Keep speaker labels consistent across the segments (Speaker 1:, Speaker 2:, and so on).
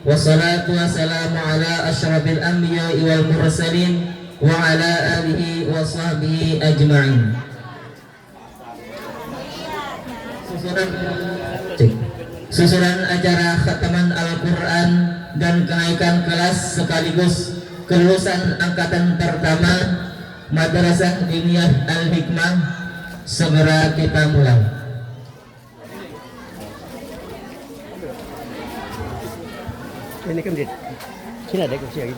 Speaker 1: wassalatu wassalamu ala asyrafil anbiya'i wal mursalin wa ala alihi wa sahbihi ajma'in. Susunan acara khataman Al-Quran dan kenaikan kelas sekaligus kelulusan angkatan pertama Madrasah Diniyah Al-Hikmah segera kita mulai.
Speaker 2: Ini kan dia. Sini ada kursi lagi.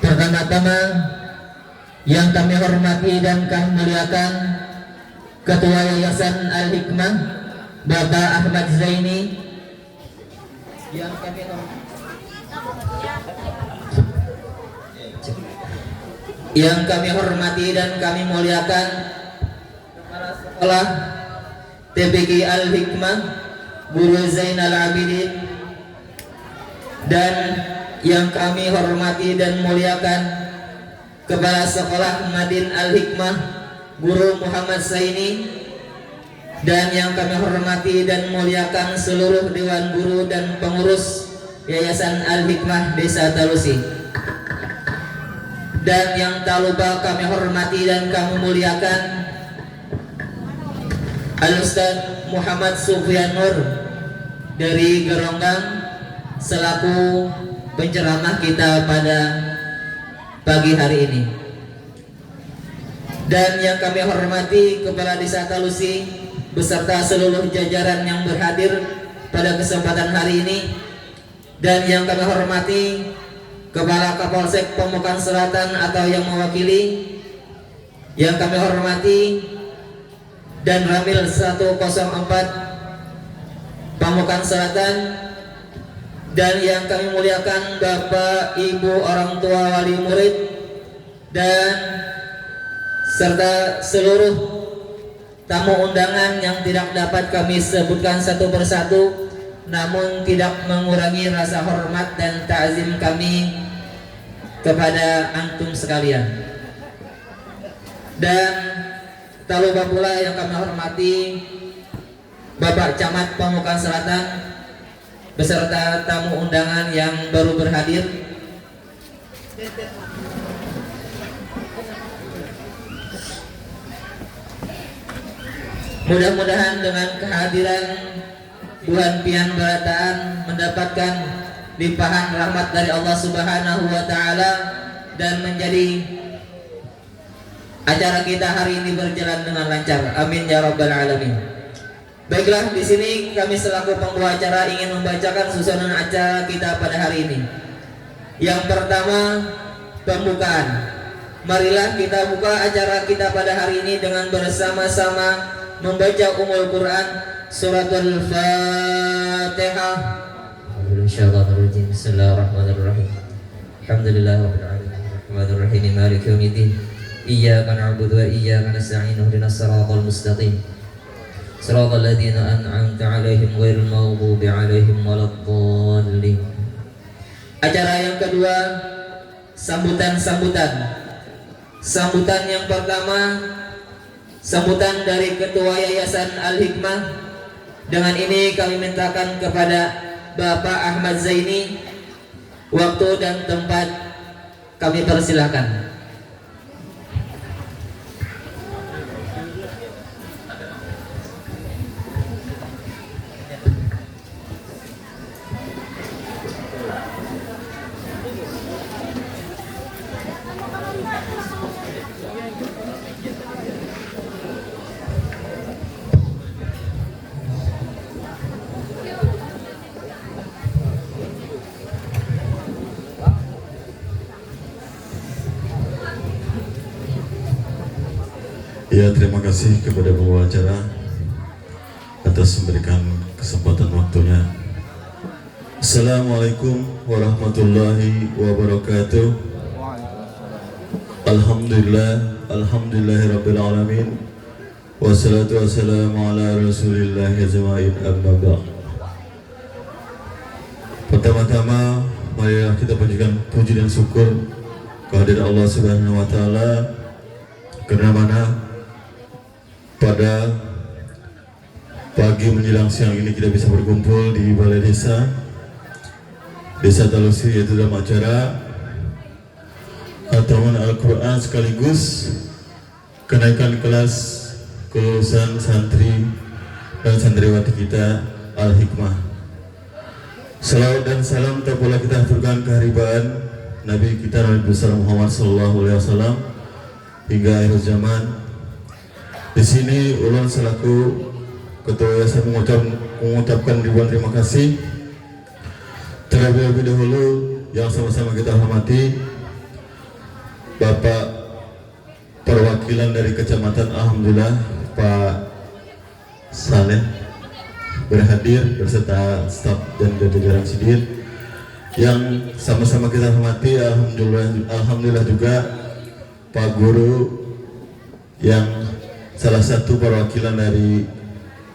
Speaker 1: Pertama-tama yang kami hormati dan kami muliakan Ketua Yayasan Al-Hikmah Bapak Ahmad Zaini, yang kami hormati dan kami muliakan Kepala Sekolah TPQ Al-Hikmah Guru Zainal Abidin, dan yang kami hormati dan muliakan Kepala Sekolah Madin Al-Hikmah Guru Muhammad Saini, dan yang kami hormati dan muliakan seluruh Dewan Guru dan pengurus Yayasan Al-Hikmah Desa Talusi, dan yang tak lupa kami hormati dan kami muliakan Al-Ustaz Muhammad Sufyan Nur dari Geronggang selaku penceramah kita pada pagi hari ini, dan yang kami hormati Kepala Desa Talusi beserta seluruh jajaran yang berhadir pada kesempatan hari ini, dan yang kami hormati Kepala Kapolsek Pemukan Selatan atau yang mewakili, yang kami hormati dan Ramil 104 Pemukan Selatan, dan yang kami muliakan Bapak Ibu orang tua wali murid dan serta seluruh tamu undangan yang tidak dapat kami sebutkan satu persatu, namun tidak mengurangi rasa hormat dan ta'zim kami kepada antum sekalian. Dan tak lupa pula yang kami hormati Bapak Camat Pemukan Selatan beserta tamu undangan yang baru berhadir. Mudah-mudahan dengan kehadiran bulan pian barataan mendapatkan limpahan rahmat dari Allah Subhanahu wa taala dan menjadi acara kita hari ini berjalan dengan lancar. Amin ya rabbal alamin. Baiklah, di sini kami selaku pembawa acara ingin membacakan susunan acara kita pada hari ini. Yang pertama, pembukaan. Marilah kita buka acara kita pada hari ini dengan bersama-sama membaca Ummul Quran Suratul Fatihah. Insyaallah. Bismillahirrahmanirrahim. Alhamdulillahirabbil alamin. Arrahmanirrahim. Maliki yaumiddin. Iyyaka na'budu wa iyyaka nasta'in. Ihdinas siratal mustaqim. Siratal ladzina an'amta 'alaihim ghairil maghdubi 'alaihim waladdallin. Acara yang kedua, sambutan-sambutan. Sambutan yang pertama, sambutan dari Ketua Yayasan Al-Hikmah. Dengan ini kami mintakan kepada Bapak Ahmad Zaini waktu dan tempat kami persilahkan.
Speaker 3: Ya, terima kasih kepada pembawa acara atas memberikan kesempatan waktunya. Assalamualaikum warahmatullahi wabarakatuh. Alhamdulillahirabbil alamin. Wassalatu wassalamu ala Rasulillah ajmain, amma ba'd. Pertama-tama marilah kita panjatkan puji dan syukur kehadirat Allah Subhanahu wa taala, karena mana pada pagi menjelang siang ini kita bisa berkumpul di Balai Desa Talusi, yaitu dalam acara khataman Al-Quran sekaligus kenaikan kelas kelulusan santri dan santriwati kita Al-Hikmah. Salawat dan salam tak pula kita aturkan kehariban Nabi kita Nabi besar Muhammad SAW hingga akhir zaman. Di sini ulun selaku Ketua Yayasan mengucapkan ribuan terima kasih terlebih dahulu yang sama-sama kita hormati Bapak perwakilan dari Kecamatan, alhamdulillah Pak Saleh berhadir beserta staf dan jajaran sidin yang sama-sama kita hormati. Alhamdulillah juga Pak Guru yang salah satu perwakilan dari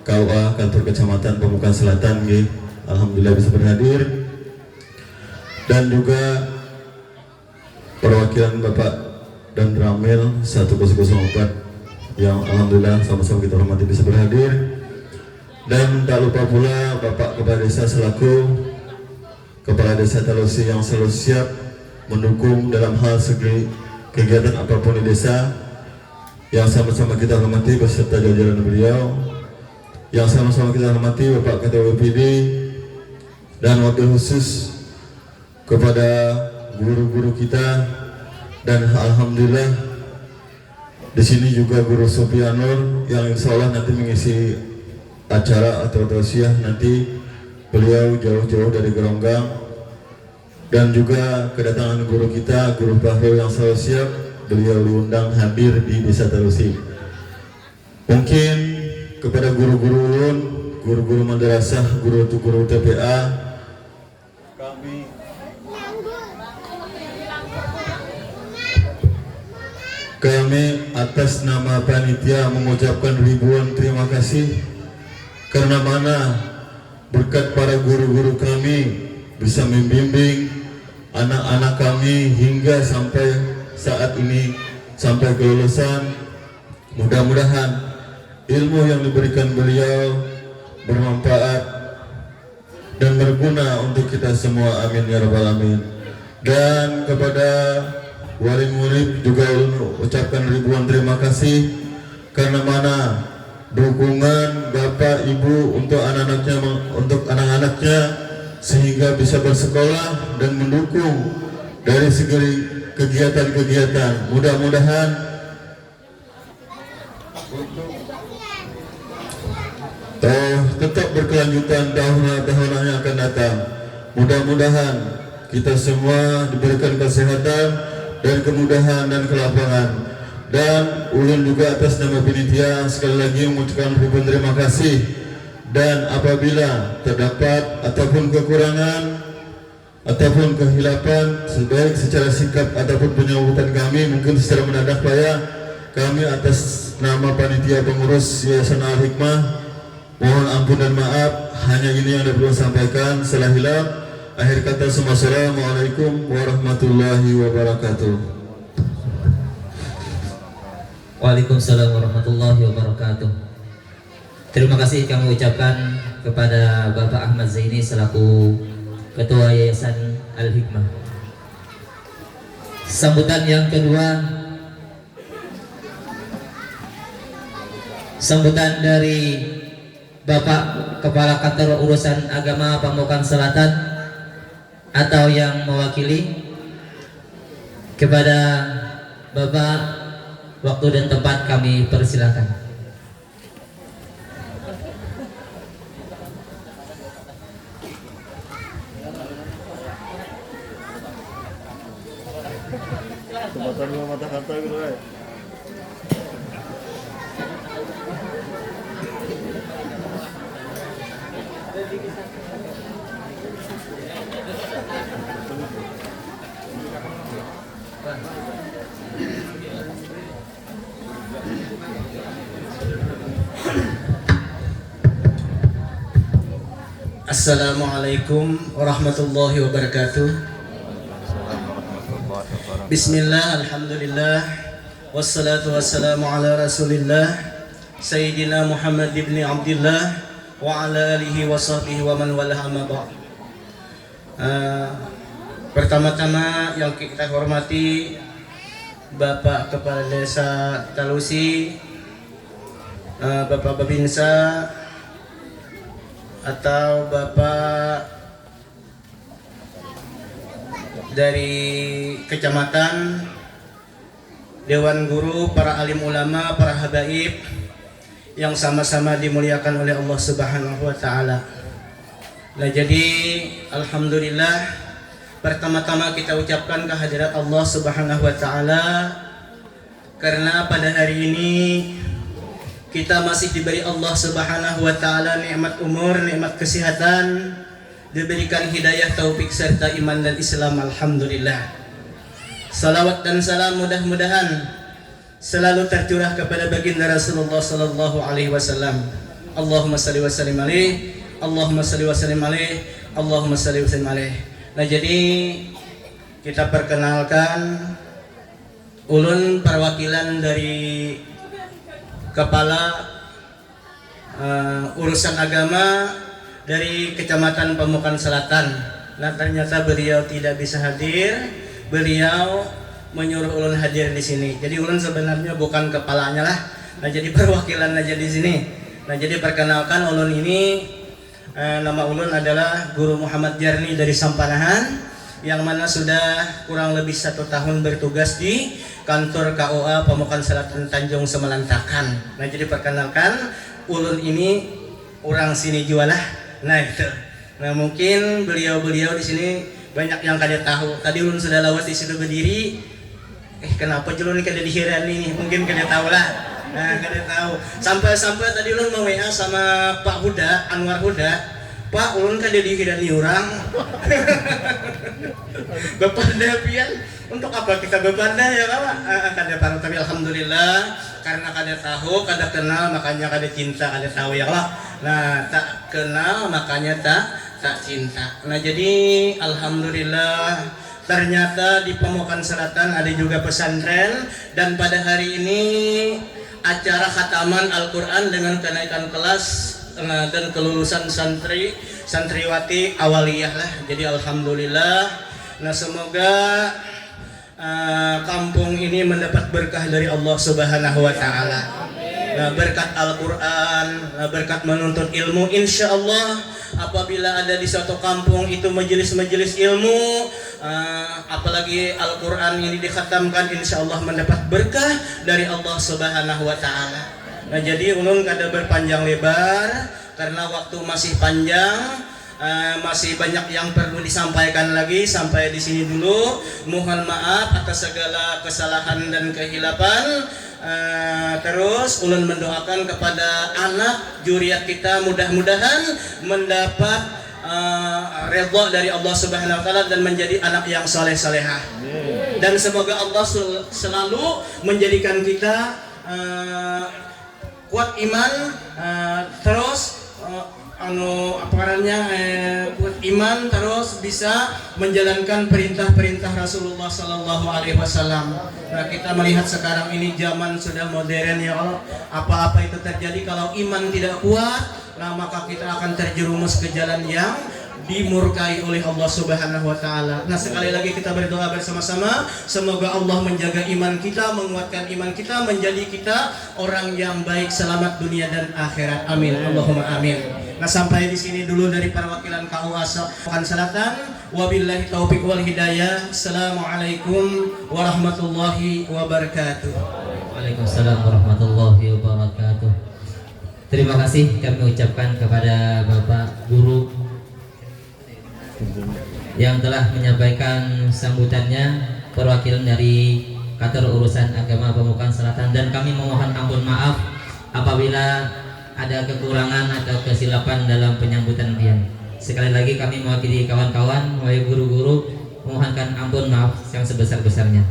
Speaker 3: KUA Kantor Kecamatan Pemukan Selatan, alhamdulillah bisa berhadir, dan juga perwakilan Bapak dan Ramil 1004 yang alhamdulillah sama-sama kita hormati bisa berhadir, dan tak lupa pula Bapak Kepala Desa selaku Kepala Desa Talusi yang selalu siap mendukung dalam hal segi kegiatan apapun di desa, yang sama-sama kita hormati beserta jajaran beliau, yang sama-sama kita hormati Bapak Ketua BPD, dan wakil khusus kepada guru-guru kita, dan alhamdulillah di sini juga Guru Sofianur yang insya Allah nanti mengisi acara atau tausiah nanti. Beliau jauh-jauh dari Geronggang, dan juga kedatangan guru kita Guru Bahrul yang selalu siap, beliau diundang hadir di Desa Talusi. Mungkin kepada guru-guru ulun, guru-guru madrasah, guru TPA, kami atas nama panitia mengucapkan ribuan terima kasih, karena mana berkat para guru-guru kami bisa membimbing anak-anak kami hingga sampai saat ini, sampai kelulusan. Mudah-mudahan ilmu yang diberikan beliau bermanfaat dan berguna untuk kita semua, amin ya rabbal alamin. Dan kepada wali murid juga ucapkan ribuan terima kasih, karena mana dukungan Bapak Ibu untuk anak-anaknya sehingga bisa bersekolah dan mendukung dari segi kegiatan-kegiatan. Mudah-mudahan tetap berkelanjutan tahun-tahun yang akan datang. Mudah-mudahan kita semua diberikan kesehatan dan kemudahan dan kelapangan. Dan ulun juga atas nama panitia sekali lagi mengucapkan ribuan terima kasih, dan apabila terdapat ataupun kekurangan ataupun kehilapan sebaik secara sikap ataupun penyambutan kami mungkin secara mendadak ya, kami atas nama panitia pengurus Yayasan Al-Hikmah mohon ampun dan maaf. Hanya ini yang dapat saya sampaikan. Salah hilaf, akhir kata semua, assalamualaikum warahmatullahi wabarakatuh.
Speaker 1: Waalaikumsalam warahmatullahi wabarakatuh. Terima kasih kami ucapkan kepada Bapak Ahmad Zaini selaku Ketua Yayasan Al-Hikmah. Sambutan yang kedua, sambutan dari Bapak Kepala Kantor Urusan Agama Pamukan Selatan atau yang mewakili. Kepada Bapak, waktu dan tempat kami persilakan.
Speaker 2: Assalamualaikum warahmatullahi wabarakatuh. Bismillah, alhamdulillah, wassalatu wassalamu ala rasulillah Sayyidina Muhammad ibn Abdullah
Speaker 4: wa ala alihi wa sahbihi wa man walah amma ba'd. Pertama-tama yang kita hormati Bapak Kepala Desa Talusi, Bapak Babinsa, atau Bapak dari kecamatan, Dewan Guru, para alim ulama, para habaib yang sama-sama dimuliakan oleh Allah Subhanahu wa taala. Nah, jadi alhamdulillah, pertama-tama kita ucapkan kehadirat Allah Subhanahu wa taala karena pada hari ini kita masih diberi Allah Subhanahu wa taala nikmat umur, nikmat kesehatan, diberikan hidayah, taufik serta iman dan Islam. Alhamdulillah. Salawat dan salam mudah-mudahan selalu tercurah kepada baginda Rasulullah sallallahu alaihi wasallam. Allahumma shalli wa sallim alaihi, Allahumma shalli wa sallim alaihi, Allahumma shalli wa sallim alaihi. Nah, jadi kita perkenalkan ulun perwakilan dari kepala urusan agama dari Kecamatan Pamukan Selatan. Nah, ternyata beliau tidak bisa hadir. Beliau menyuruh ulun hadir di sini. Jadi ulun sebenarnya bukan kepalanya lah. Nah, jadi perwakilan aja di sini. Nah, jadi perkenalkan ulun ini, nama ulun adalah Guru Muhammad Jarni dari Sampanahan, yang mana sudah kurang lebih 1 tahun bertugas di kantor KUA Pamukan Selatan Tanjung Semelantakan. Nah, jadi perkenalkan ulun ini orang sini jualah. Nah, itu. Nah, mungkin beliau-beliau di sini banyak yang kada tahu. Tadi ulun sudah lawas di situ berdiri. Kenapa julun kada dihiran ini? Mungkin kada tahu lah. Nah, kada tahu. Sampai tadi ulun mau WA sama Pak Huda, Anwar Huda. Pak, ulun kada dihirani orang. Bepanda pian. Untuk apa kita bepanda ya, Pak? Kada tahu, tapi alhamdulillah karena kada tahu, kada kenal, makanya kada cinta, kada tahu ya, Allah. Nah, tak kenal makanya tak cinta. Nah, jadi alhamdulillah ternyata di Pamukan Selatan ada juga pesantren, dan pada hari ini acara khataman Al-Quran dengan kenaikan kelas dan kelulusan santriwati awaliyah lah. Jadi alhamdulillah. Nah, semoga kampung ini mendapat berkah dari Allah Subhanahu wa taala. Nah, berkat Al-Quran, berkat menuntut ilmu, insya Allah apabila ada di suatu kampung itu majelis-majelis ilmu, apalagi Al-Quran ini dikhatamkan, insya Allah mendapat berkah dari Allah Subhanahu wa taala. Nah, jadi ulun kada berpanjang lebar karena waktu masih panjang, masih banyak yang perlu disampaikan lagi. Sampai di sini dulu. Mohon maaf atas segala kesalahan dan kehilapan. Terus ulun mendoakan kepada anak juriat kita, mudah-mudahan mendapat redha dari Allah Subhanahu wa taala dan menjadi anak yang saleh-salehah. Dan semoga Allah selalu menjadikan kita kuat iman, terus kuat iman, terus bisa menjalankan perintah-perintah Rasulullah Sallallahu Alaihi Wasallam. Nah, kita melihat sekarang ini zaman sudah modern ya Allah. Apa-apa itu terjadi kalau iman tidak kuat, nah maka kita akan terjerumus ke jalan yang dimurkai oleh Allah Subhanahu wa taala. Nah, sekali lagi kita berdoa bersama-sama, semoga Allah menjaga iman kita, menguatkan iman kita, menjadi kita orang yang baik selamat dunia dan akhirat. Amin. Allahumma amin. Nah, sampai di sini dulu dari perwakilan KUA Pamukan Selatan. Wabillahi taufiq wal hidayah. Assalamualaikum warahmatullahi wabarakatuh.
Speaker 1: Waalaikumsalam warahmatullahi wabarakatuh. Terima kasih kami ucapkan kepada Bapak Guru yang telah menyampaikan sambutannya, perwakilan dari Kantor Urusan Agama Pamukan Selatan, dan kami memohon ampun maaf apabila ada kekurangan atau kesilapan dalam penyambutan beliau. Sekali lagi kami mewakili kawan-kawan, wahai guru-guru, memohonkan ampun maaf yang sebesar-besarnya.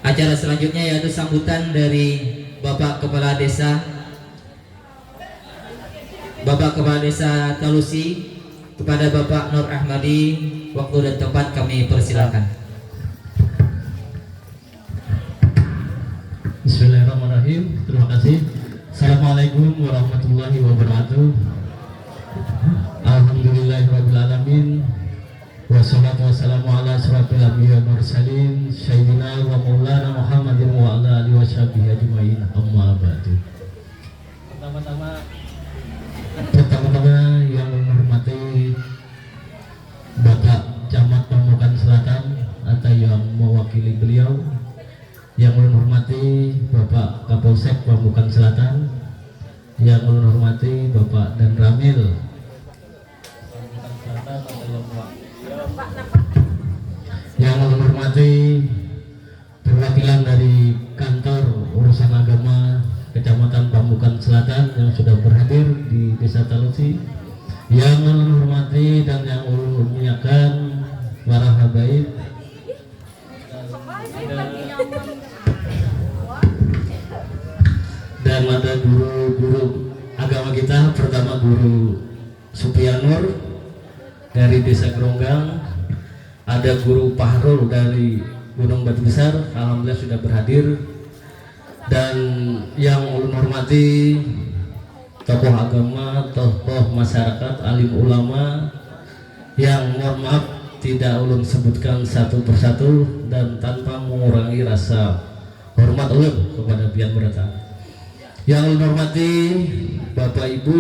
Speaker 1: Acara selanjutnya yaitu sambutan dari Bapak Kepala Desa Talusi kepada Bapak Nur Ahmadi. Waktu dan tempat kami persilakan.
Speaker 5: Bismillahirrahmanirrahim. Terima kasih. Assalamualaikum warahmatullahi wabarakatuh. Alhamdulillahirrabbilalamin. Wassalatu wassalamu ala asrafil anbiya wal mursalin Sayyidina wa maulana Muhammadin wa ala alihi washabihi ajma'in, amma ba'du. Pertama-tama yang menghormati Bapak Camat Pamukan Selatan atau yang mewakili beliau, yang menghormati Bapak Kapolsek Pamukan Selatan, yang menghormati Bapak Dan Ramil Pamukan Selatan yang menghormati perwakilan dari kantor urusan agama Kecamatan Pamukan Selatan yang sudah berhadir di Desa Talusi, yang menghormati dan yang memuliakan para habaib dan ada guru-guru agama kita. Pertama Guru Supianur dari Desa Geronggang, ada Guru Pahrul dari Gunung Batu Besar, alhamdulillah sudah berhadir, dan yang ulun hormati tokoh agama, tokoh masyarakat, alim ulama yang mohon maaf tidak ulun sebutkan satu persatu dan tanpa mengurangi rasa hormat ulun kepada pihak berdatang. Yang ulun hormati Bapak Ibu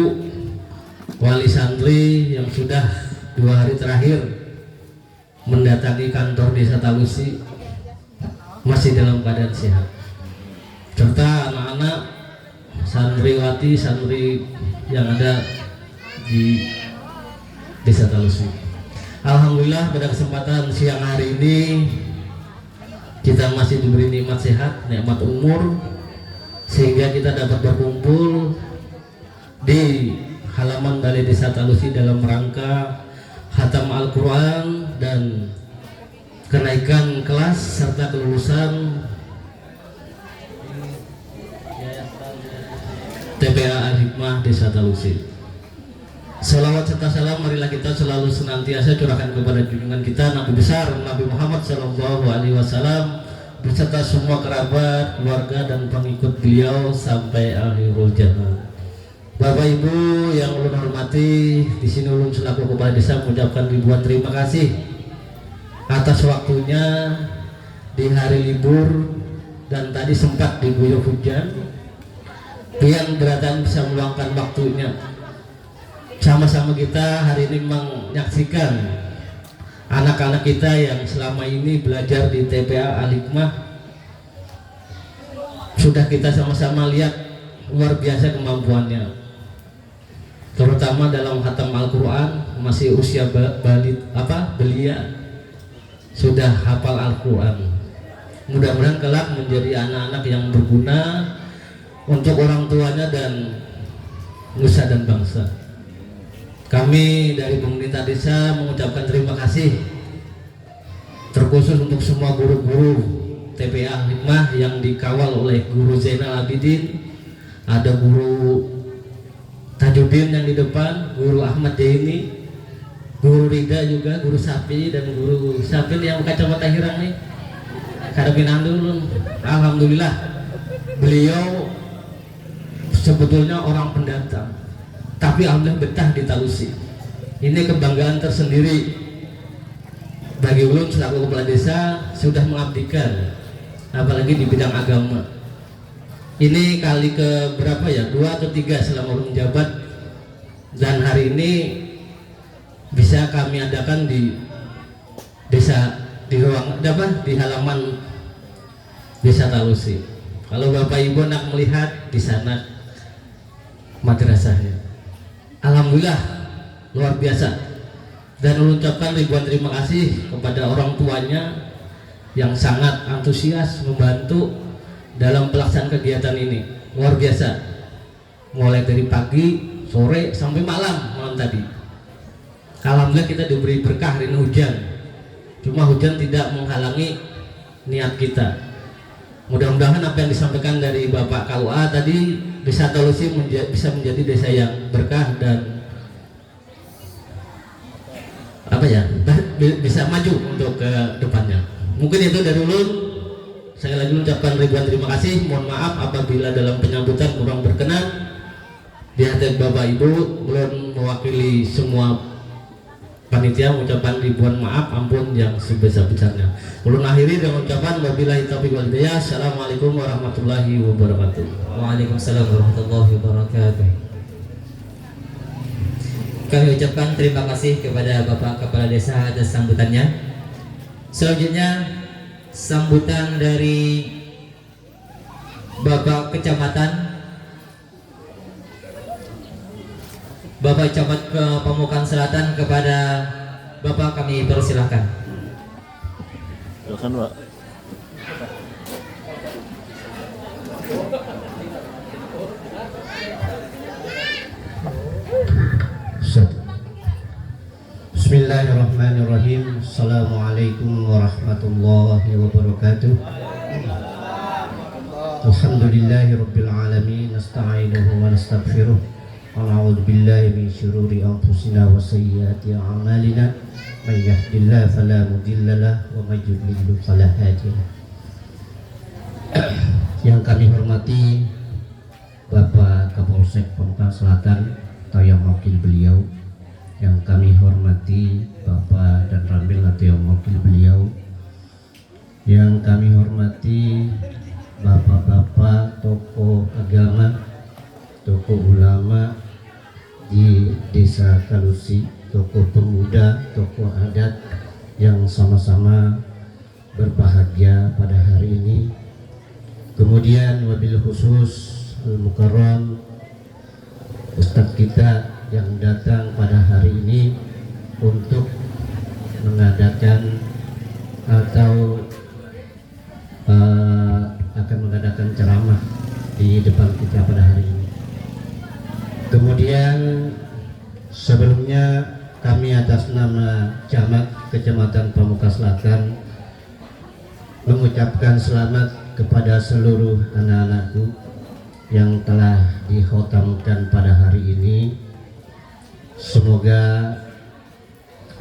Speaker 5: wali santri yang sudah 2 hari terakhir mendatangi kantor Desa Talusi masih dalam keadaan sehat, serta anak-anak santriwati santri yang ada di Desa Talusi. Alhamdulillah pada kesempatan siang hari ini kita masih diberi nikmat sehat, nikmat umur, sehingga kita dapat berkumpul di halaman Balai Desa Talusi dalam rangka khatam Al-Quran dan kenaikan kelas serta kelulusan TPA Al-Hikmah Desa Talusi. Salawat serta salam marilah kita selalu senantiasa curahkan kepada junjungan kita Nabi besar Nabi Muhammad SAW beserta semua kerabat, keluarga dan pengikut beliau sampai akhirul zaman. Bapak Ibu yang ulun hormati, di sini ulun selaku kepala desa mengucapkan ribuan terima kasih atas waktunya di hari libur dan tadi sempat diguyur hujan. Yang beratan bisa meluangkan waktunya sama-sama kita hari ini menyaksikan anak-anak kita yang selama ini belajar di TPA Al-Hikmah. Sudah kita sama-sama lihat luar biasa kemampuannya, terutama dalam khatam Al-Quran. Masih usia belia sudah hafal Al-Quran. Mudah-mudahan kelak menjadi anak-anak yang berguna untuk orang tuanya dan nusa dan bangsa. Kami dari pemerintah desa mengucapkan terima kasih terkhusus untuk semua guru-guru TPA Hikmah yang dikawal oleh Guru Zainal Abidin, ada Guru Tajuddin yang di depan, Guru Ahmad Jaini, Guru Rida juga, Guru Sapi dan Guru Sapin yang kacamata hirang nih. Kadapin dulu. Alhamdulillah beliau sebetulnya orang pendatang, tapi alhamdulillah betah di Talusi. Ini kebanggaan tersendiri bagi ulun selaku kepala desa, sudah mengabdikan apalagi di bidang agama. Ini kali ke berapa ya, 2 atau 3 selama ulun menjabat, dan hari ini bisa kami adakan di desa, di ruang di halaman Desa Talusi. Kalau Bapak Ibu nak melihat di sana madrasahnya, alhamdulillah luar biasa, dan mengucapkan ribuan terima kasih kepada orang tuanya yang sangat antusias membantu dalam pelaksanaan kegiatan ini. Luar biasa, mulai dari pagi, sore sampai malam tadi. Alhamdulillah kita diberi berkah hari ini hujan, cuma hujan tidak menghalangi niat kita. Mudah-mudahan apa yang disampaikan dari Bapak KUA tadi, Desa Talusi bisa menjadi desa yang berkah dan bisa maju untuk ke depannya. Mungkin itu dari ulun. Saya lagi mengucapkan ribuan terima kasih. Mohon maaf apabila dalam penyambutan kurang berkenan. Di hati Bapak Ibu, ulun mewakili semua panitia mengucapkan ribuan maaf ampun yang sebesar-besarnya. Ulun akhiri dengan ucapan wabillahi taufiq wal hidayah. Assalamualaikum warahmatullahi wabarakatuh.
Speaker 1: Waalaikumsalam warahmatullahi wabarakatuh. Kami ucapkan terima kasih kepada Bapak Kepala Desa atas sambutannya. Selanjutnya sambutan dari Bapak Kecamatan, Bapak Camat ke Pemukan Selatan, kepada Bapak kami persilahkan.
Speaker 3: Silakan, Pak.
Speaker 2: Bismillahirrahmanirrahim. Assalamualaikum warahmatullahi wabarakatuh. Alhamdulillahirabbil alamin, nasta'inuhu wa nastaghfiruh. A'udzu billahi min syururi anfusina wa sayyiati a'malina. May yahdihillahu fala mudilla lahu wa may yudlil fala hadiya lahu. Yang kami hormati Bapak Kapolsek Pemukan Selatan atau yang wakil beliau, yang kami hormati Bapak dan Ramil atau yang wakil beliau, yang kami hormati bapak-bapak tokoh agama, tokoh ulama di Desa Talusi, tokoh pemuda, tokoh adat yang sama-sama berbahagia pada hari ini. Kemudian wabil khusus Al-Mukarram Ustadz kita yang datang pada hari ini untuk mengadakan atau akan mengadakan ceramah di depan kita pada hari ini. Kemudian sebelumnya kami atas nama Camat Kecamatan Pramuka Selatan mengucapkan selamat kepada seluruh anak-anakku yang telah dikhotamkan pada hari ini. Semoga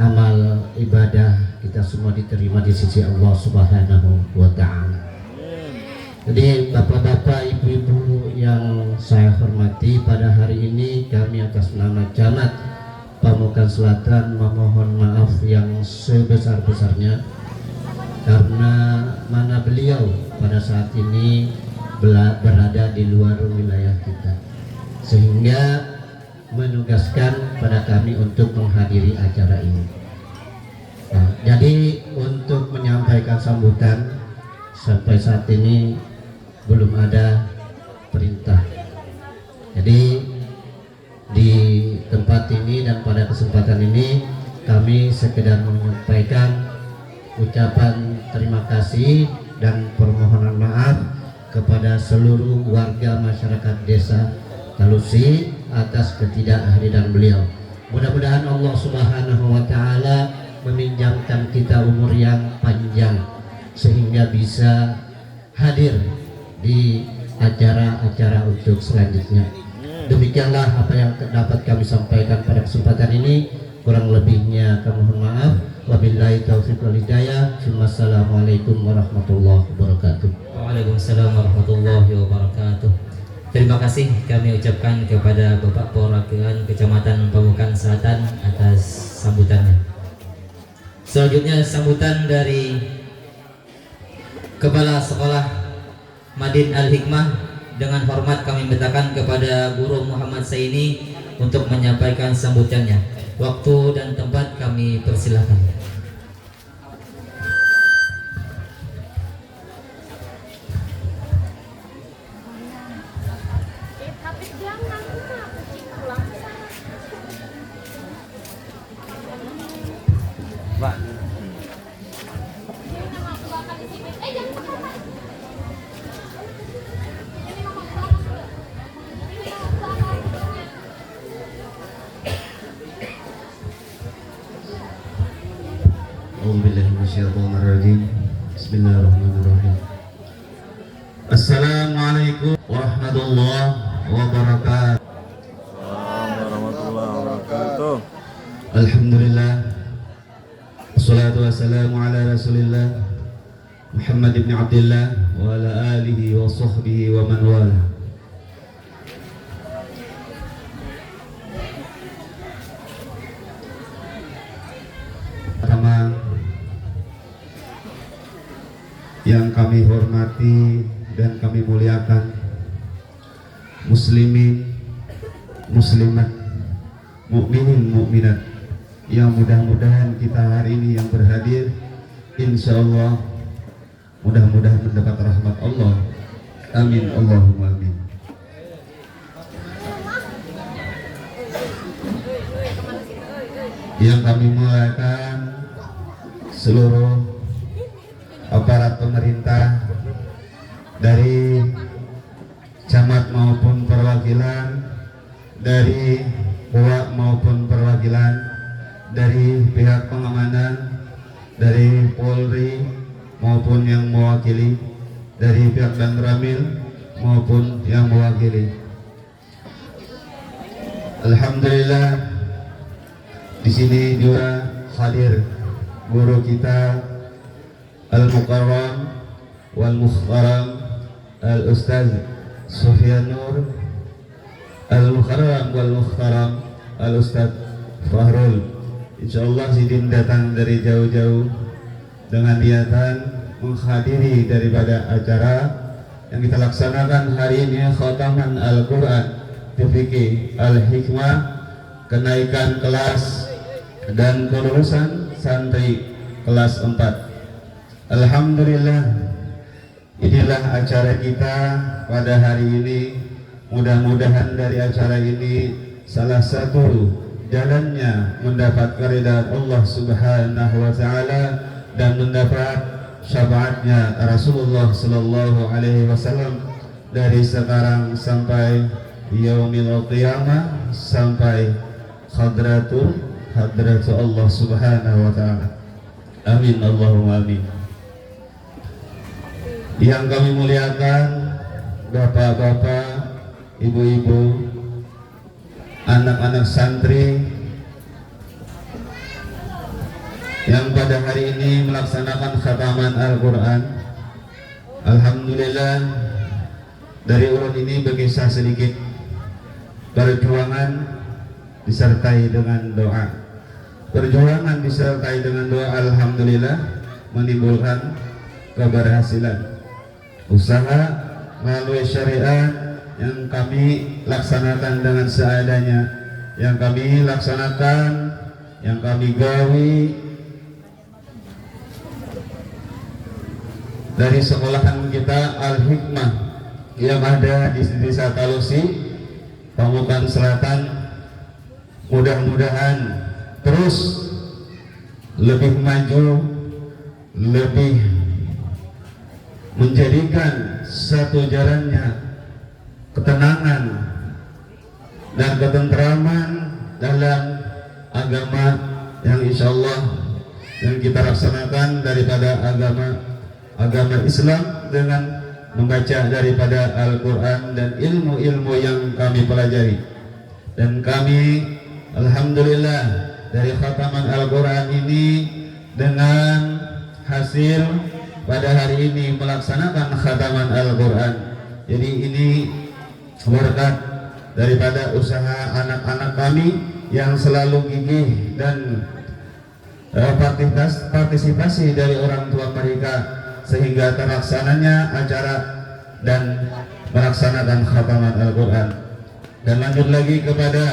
Speaker 2: amal ibadah kita semua diterima di sisi Allah Subhanahu wa Ta'ala. Jadi bapak-bapak, ibu-ibu yang saya hormati, pada hari ini kami atas nama Camat Pamukan Selatan memohon maaf yang sebesar-besarnya karena mana beliau pada saat ini berada di luar wilayah kita, sehingga menugaskan pada kami untuk menghadiri acara ini. Nah, jadi untuk menyampaikan sambutan sampai saat ini belum ada perintah. Jadi di tempat ini dan pada kesempatan ini kami sekedar menyampaikan ucapan terima kasih dan permohonan maaf kepada seluruh warga masyarakat Desa Talusi atas ketidakhadiran beliau. Mudah-mudahan Allah Subhanahu wa Ta'ala meminjamkan kita umur yang panjang sehingga bisa hadir di acara-acara untuk selanjutnya. Demikianlah apa yang dapat kami sampaikan pada kesempatan ini. Kurang lebihnya kami mohon maaf. Wabillahi taufiq wal hidayah. Wassalamualaikum warahmatullahi wabarakatuh.
Speaker 1: Waalaikumsalam warahmatullahi wabarakatuh. Terima kasih kami ucapkan kepada Bapak Perwakilan Kecamatan Pamukan Selatan atas sambutannya. Selanjutnya sambutan dari Kepala Sekolah Madin Al-Hikmah. Dengan hormat kami mintakan kepada Guru Muhammad Saini untuk menyampaikan sambutannya. Waktu dan tempat kami persilahkan.
Speaker 2: Bismillahirrahmanirrahim. Assalamualaikum warahmatullahi wabarakatuh. Alhamdulillah, wassalatu wassalamu ala rasulillah Muhammad ibn Abdullah wa ala alihi wa sahbihi wa man wala. Pertama yang kami hormati dan kami muliakan muslimin, muslimat, mukminin, mukminat yang mudah-mudahan kita hari ini yang berhadir insyaallah mudah-mudahan mendapat rahmat Allah. Amin Allahumma amin. Yang kami muliakan seluruh aparat pemerintah dari camat maupun perwakilan, dari PUA maupun perwakilan, dari pihak pengamanan, dari Polri maupun yang mewakili, dari pihak dan Ramil maupun yang mewakili. Alhamdulillah di sini juga hadir guru kita Al-Mukarram wal Mukhtaram Al-Ustaz Sufyan Nur, Al-Mukarram wal Mukhtaram Al-Ustaz Fahrul. Insyaallah Sidin datang dari jauh-jauh dengan niatan menghadiri daripada acara yang kita laksanakan hari ini, khataman Al-Quran Fiqh Al-Hikmah, kenaikan kelas dan kelulusan santri kelas 4. Alhamdulillah, inilah acara kita pada hari ini. Mudah-mudahan dari acara ini salah satu jalannya mendapat keridhaan Allah Subhanahu wa taala dan mendapat syafaatnya Rasulullah sallallahu alaihi wasallam dari sekarang sampai yaumil qiyamah, sampai hadratu Allah Subhanahu wa taala. Amin Allahumma amin. Yang kami muliakan bapak-bapak, ibu-ibu, anak-anak santri yang pada hari ini melaksanakan khataman Al-Quran. Alhamdulillah, dari ulun ini berkisah sedikit perjuangan disertai dengan doa. Perjuangan disertai dengan doa, alhamdulillah, menimbulkan keberhasilan. Usaha melalui syariat yang kami laksanakan dengan seadanya, yang kami laksanakan, yang kami gawi dari sekolahan kita Al-Hikmah yang ada di Desa Talusi, Pamukan Selatan. Mudah-mudahan terus lebih maju, lebih menjadikan satu jalannya ketenangan dan ketentraman dalam agama yang insyaallah yang kita laksanakan daripada agama Islam dengan membaca daripada Al-Quran dan ilmu-ilmu yang kami pelajari. Dan kami alhamdulillah dari khataman Al-Quran ini dengan hasil pada hari ini melaksanakan khataman Al-Quran. Jadi ini berkat daripada usaha anak-anak kami yang selalu gigih dan partisipasi dari orang tua mereka sehingga terlaksananya acara dan melaksanakan khataman Al-Quran. Dan lanjut lagi kepada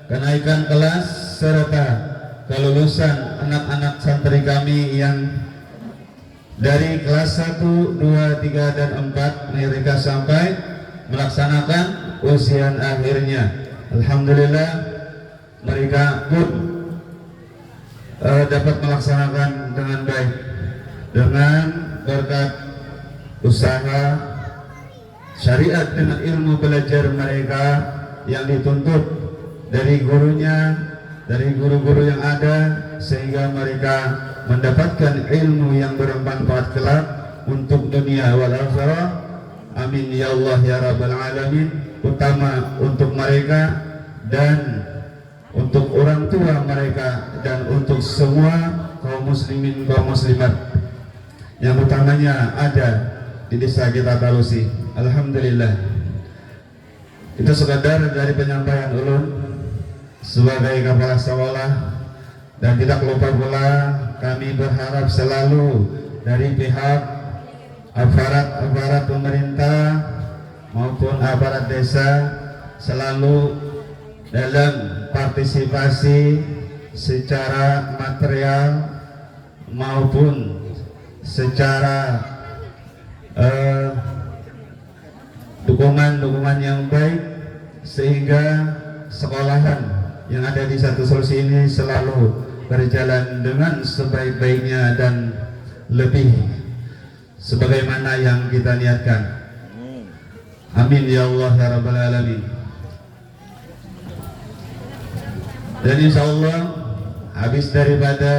Speaker 2: kenaikan kelas serta kelulusan anak-anak santri kami yang dari kelas 1, 2, 3, dan 4 mereka sampai melaksanakan ujian akhirnya. Alhamdulillah mereka pun dapat melaksanakan dengan baik dengan berkat usaha syariat dengan ilmu belajar mereka yang dituntut dari gurunya, dari guru-guru yang ada, sehingga mereka mendapatkan ilmu yang bermanfaat kelak untuk dunia wal akhirah. Amin ya Allah ya Rabbal Alamin. Utama untuk mereka dan untuk orang tua mereka dan untuk semua kaum muslimin kaum muslimat
Speaker 6: yang utamanya ada di desa kita Talusi. Alhamdulillah. Itu sekadar dari penyampaian ulun sebagai kepala sekolah, dan tidak lupa pula kami berharap selalu dari pihak aparat pemerintah maupun aparat desa selalu dalam partisipasi secara material maupun secara dukungan yang baik, sehingga sekolahan yang ada di Satu Solusi ini selalu berjalan dengan sebaik-baiknya dan lebih sebagaimana yang kita niatkan. Amin ya Allah ya Rabbal Alamin. Dan insya Allah habis daripada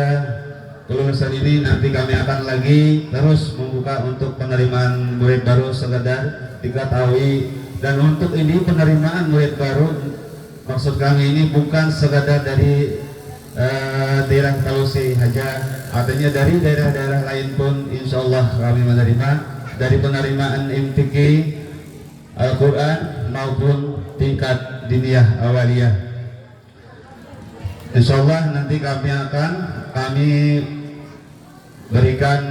Speaker 6: kelulusan ini nanti kami akan lagi terus membuka untuk penerimaan murid baru sekadar diketahui. Dan untuk ini penerimaan murid baru, maksud kami ini bukan sekadar dari daerah Talusi saja, artinya dari daerah-daerah lain pun insya Allah kami menerima, dari penerimaan MTQ Al-Quran maupun tingkat diniyah awaliyah. Insya Allah nanti kami berikan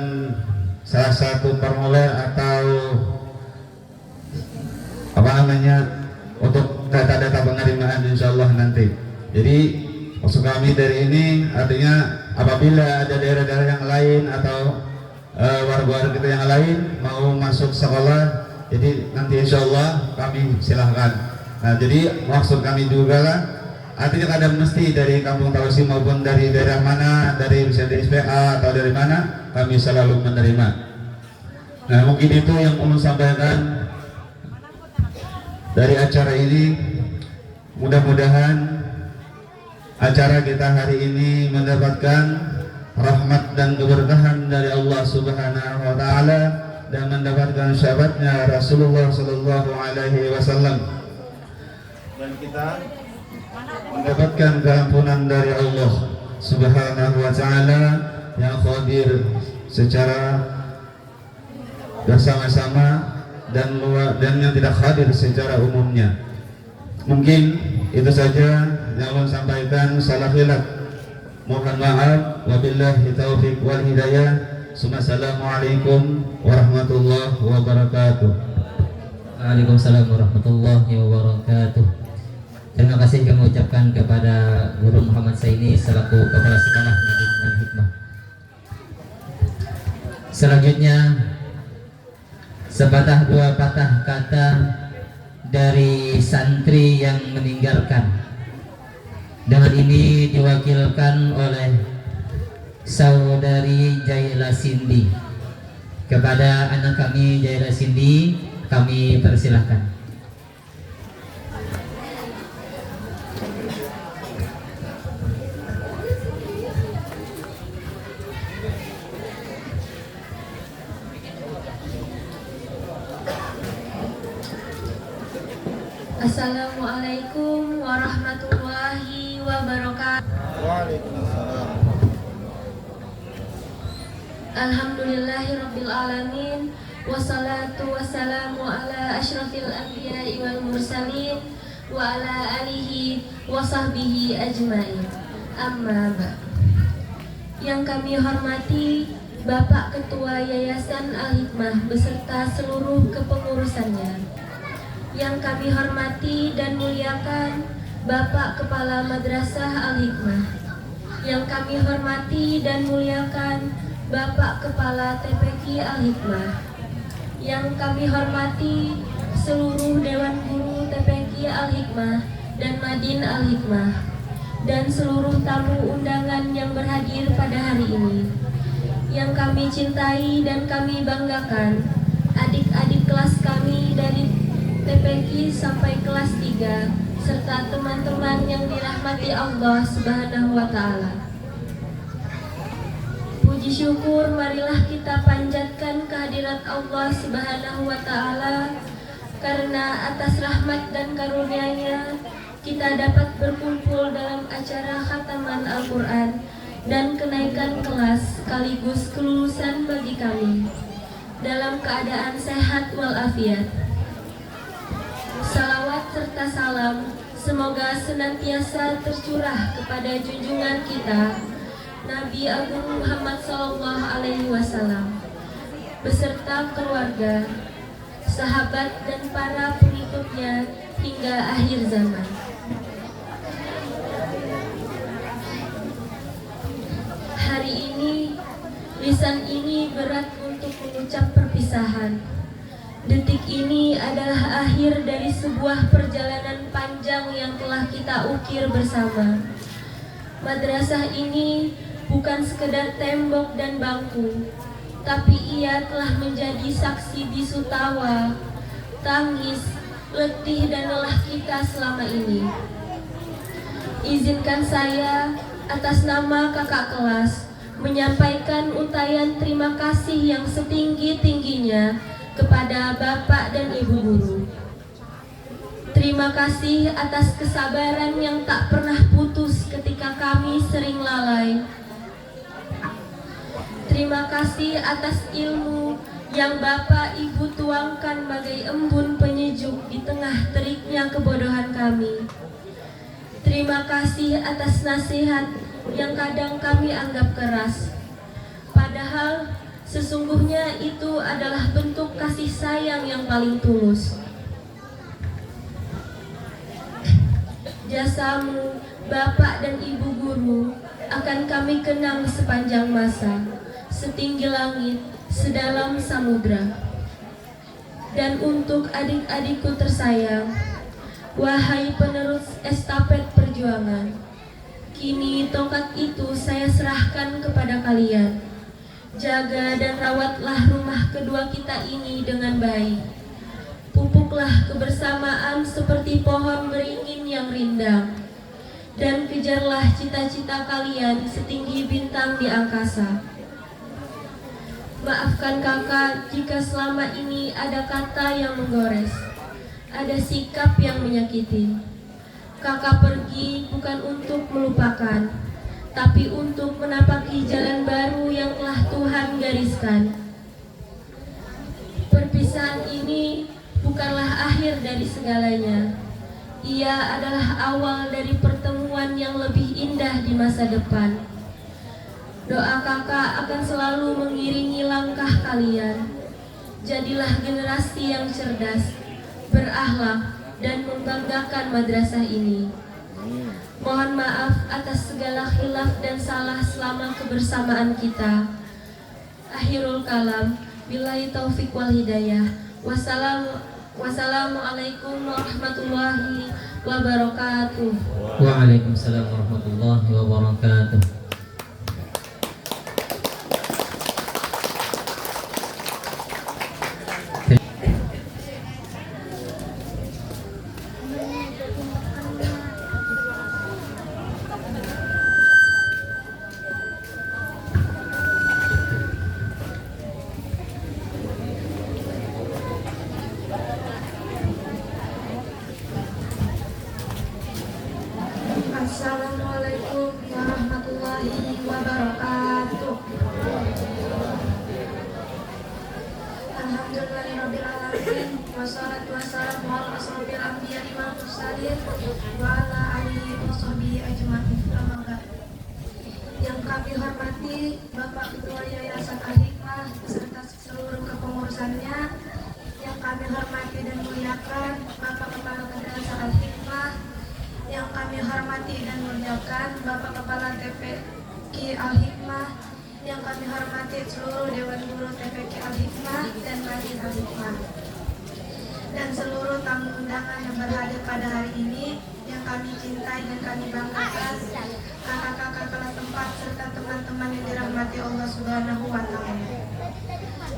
Speaker 6: salah satu formulir atau untuk data-data penerimaan insya Allah nanti. Jadi maksud kami dari ini artinya apabila ada daerah-daerah yang lain atau warga-warga kita yang lain mau masuk sekolah, jadi nanti insya Allah kami silahkan. Nah, jadi maksud kami juga lah, artinya kadang mesti dari Kampung Talusi maupun dari daerah mana, dari misalnya dari SPA atau dari mana, kami selalu menerima. Nah, mungkin itu yang ulun sampaikan dari acara ini. Mudah-mudahan acara kita hari ini mendapatkan rahmat dan keberkahan dari Allah Subhanahu wa taala dan mendapatkan syafaatnya Rasulullah sallallahu alaihi wasallam, dan kita mendapatkan keampunan dari Allah Subhanahu wa taala yang hadir secara bersama-sama dan yang tidak hadir secara umumnya. Mungkin itu saja yang saya sampaikan. Salah khilaf mohon maaf, wabillahi taufiq wal hidayah. Assalamualaikum warahmatullahi wabarakatuh.
Speaker 1: Waalaikumsalam warahmatullahi wabarakatuh. Terima kasih kami ucapkan kepada Guru Muhammad Saini selaku Kepala Sekolah Madin Al-Hikmah. Selanjutnya sepatah dua patah kata dari santri yang meninggalkan. Dengan ini diwakilkan oleh Saudari Jaila Cindy. Kepada anak kami Jaila Cindy, kami persilahkan.
Speaker 7: Assalamualaikum warahmatullahi wabarakatuh.
Speaker 6: Waalaikumsalam.
Speaker 7: Alhamdulillahirabbil alamin, wassalatu wassalamu ala asyrafil anbiya'i wal mursalin wa ala alihi wa sahbihi ajmain. Amma ba'd. Yang kami hormati Bapak Ketua Yayasan Al-Hikmah beserta seluruh kepengurusannya. Yang kami hormati dan muliakan Bapak Kepala Madrasah Al-Hikmah. Yang kami hormati dan muliakan Bapak Kepala TPQ Al-Hikmah. Yang kami hormati seluruh Dewan Guru TPQ Al-Hikmah dan Madin Al-Hikmah, dan seluruh tamu undangan yang berhadir pada hari ini. Yang kami cintai dan kami banggakan adik-adik kelas kami dari TPQ sampai kelas 3 serta teman-teman yang dirahmati Allah Subhanahu wa taala. Puji syukur marilah kita panjatkan kehadirat Allah Subhanahu wa taala, karena atas rahmat dan karunia-Nya kita dapat berkumpul dalam acara khataman Al-Qur'an dan kenaikan kelas sekaligus kelulusan bagi kami dalam keadaan sehat walafiat. Salawat serta salam semoga senantiasa tercurah kepada junjungan kita Nabi Agung Muhammad SAW beserta keluarga, sahabat dan para pengikutnya hingga akhir zaman. Hari ini, lisan ini berat untuk mengucap perpisahan. Detik ini adalah akhir dari sebuah perjalanan panjang yang telah kita ukir bersama. Madrasah ini bukan sekedar tembok dan bangku, tapi ia telah menjadi saksi bisu tawa, tangis, letih dan lelah kita selama ini. Izinkan saya atas nama kakak kelas menyampaikan untayan terima kasih yang setinggi-tingginya kepada Bapak dan Ibu guru. Terima kasih atas kesabaran yang tak pernah putus ketika kami sering lalai. Terima kasih atas ilmu yang Bapak Ibu tuangkan bagai embun penyejuk di tengah teriknya kebodohan kami. Terima kasih atas nasihat yang kadang kami anggap keras, padahal sesungguhnya itu adalah bentuk kasih sayang yang paling tulus. Jasamu, Bapak dan Ibu guru, akan kami kenang sepanjang masa, setinggi langit, sedalam samudra. Dan untuk adik-adikku tersayang, wahai penerus estafet perjuangan, kini tongkat itu saya serahkan kepada kalian. Jaga dan rawatlah rumah kedua kita ini dengan baik. Pupuklah kebersamaan seperti pohon beringin yang rindang, dan kejarlah cita-cita kalian setinggi bintang di angkasa. Maafkan kakak jika selama ini ada kata yang menggores, ada sikap yang menyakiti. Kakak pergi bukan untuk melupakan, tapi untuk menapaki jalan baru yang telah Tuhan gariskan. Perpisahan ini bukanlah akhir dari segalanya. Ia adalah awal dari pertemuan yang lebih indah di masa depan. Doa kakak akan selalu mengiringi langkah kalian. Jadilah generasi yang cerdas, berakhlak, dan membanggakan madrasah ini. Mohon maaf atas segala khilaf dan salah selama kebersamaan kita. Akhirul kalam, billahi taufik wal hidayah. Wassalamualaikum warahmatullahi wabarakatuh.
Speaker 5: Waalaikumsalam warahmatullahi wabarakatuh.
Speaker 7: Assalamualaikum warahmatullahi wabarakatuh. Alhamdulillahirabbil alamin, wassalatu wassalamu ala asrofil anbiya'i wal mursalin wa ala alihi washabihi ajmain. Yang kami hormati Bapak Ketua Yayasan Al-Hikmah beserta seluruh kepengurusannya, yang kami hormati dan muliakan Bapak Kepala Madrasah Al-Hikmah, yang kami hormati dan muliakan Bapak Kepala TPQ Al-Hikmah, yang kami hormati seluruh Dewan Guru TPQ Al-Hikmah dan Majid Al-Hikmah, dan seluruh tamu undangan yang berhadir pada hari ini, yang kami cintai dan kami banggakan, kakak-kakak kelas tempat serta teman-teman yang dirahmati Allah Subhanahu wa Ta'ala.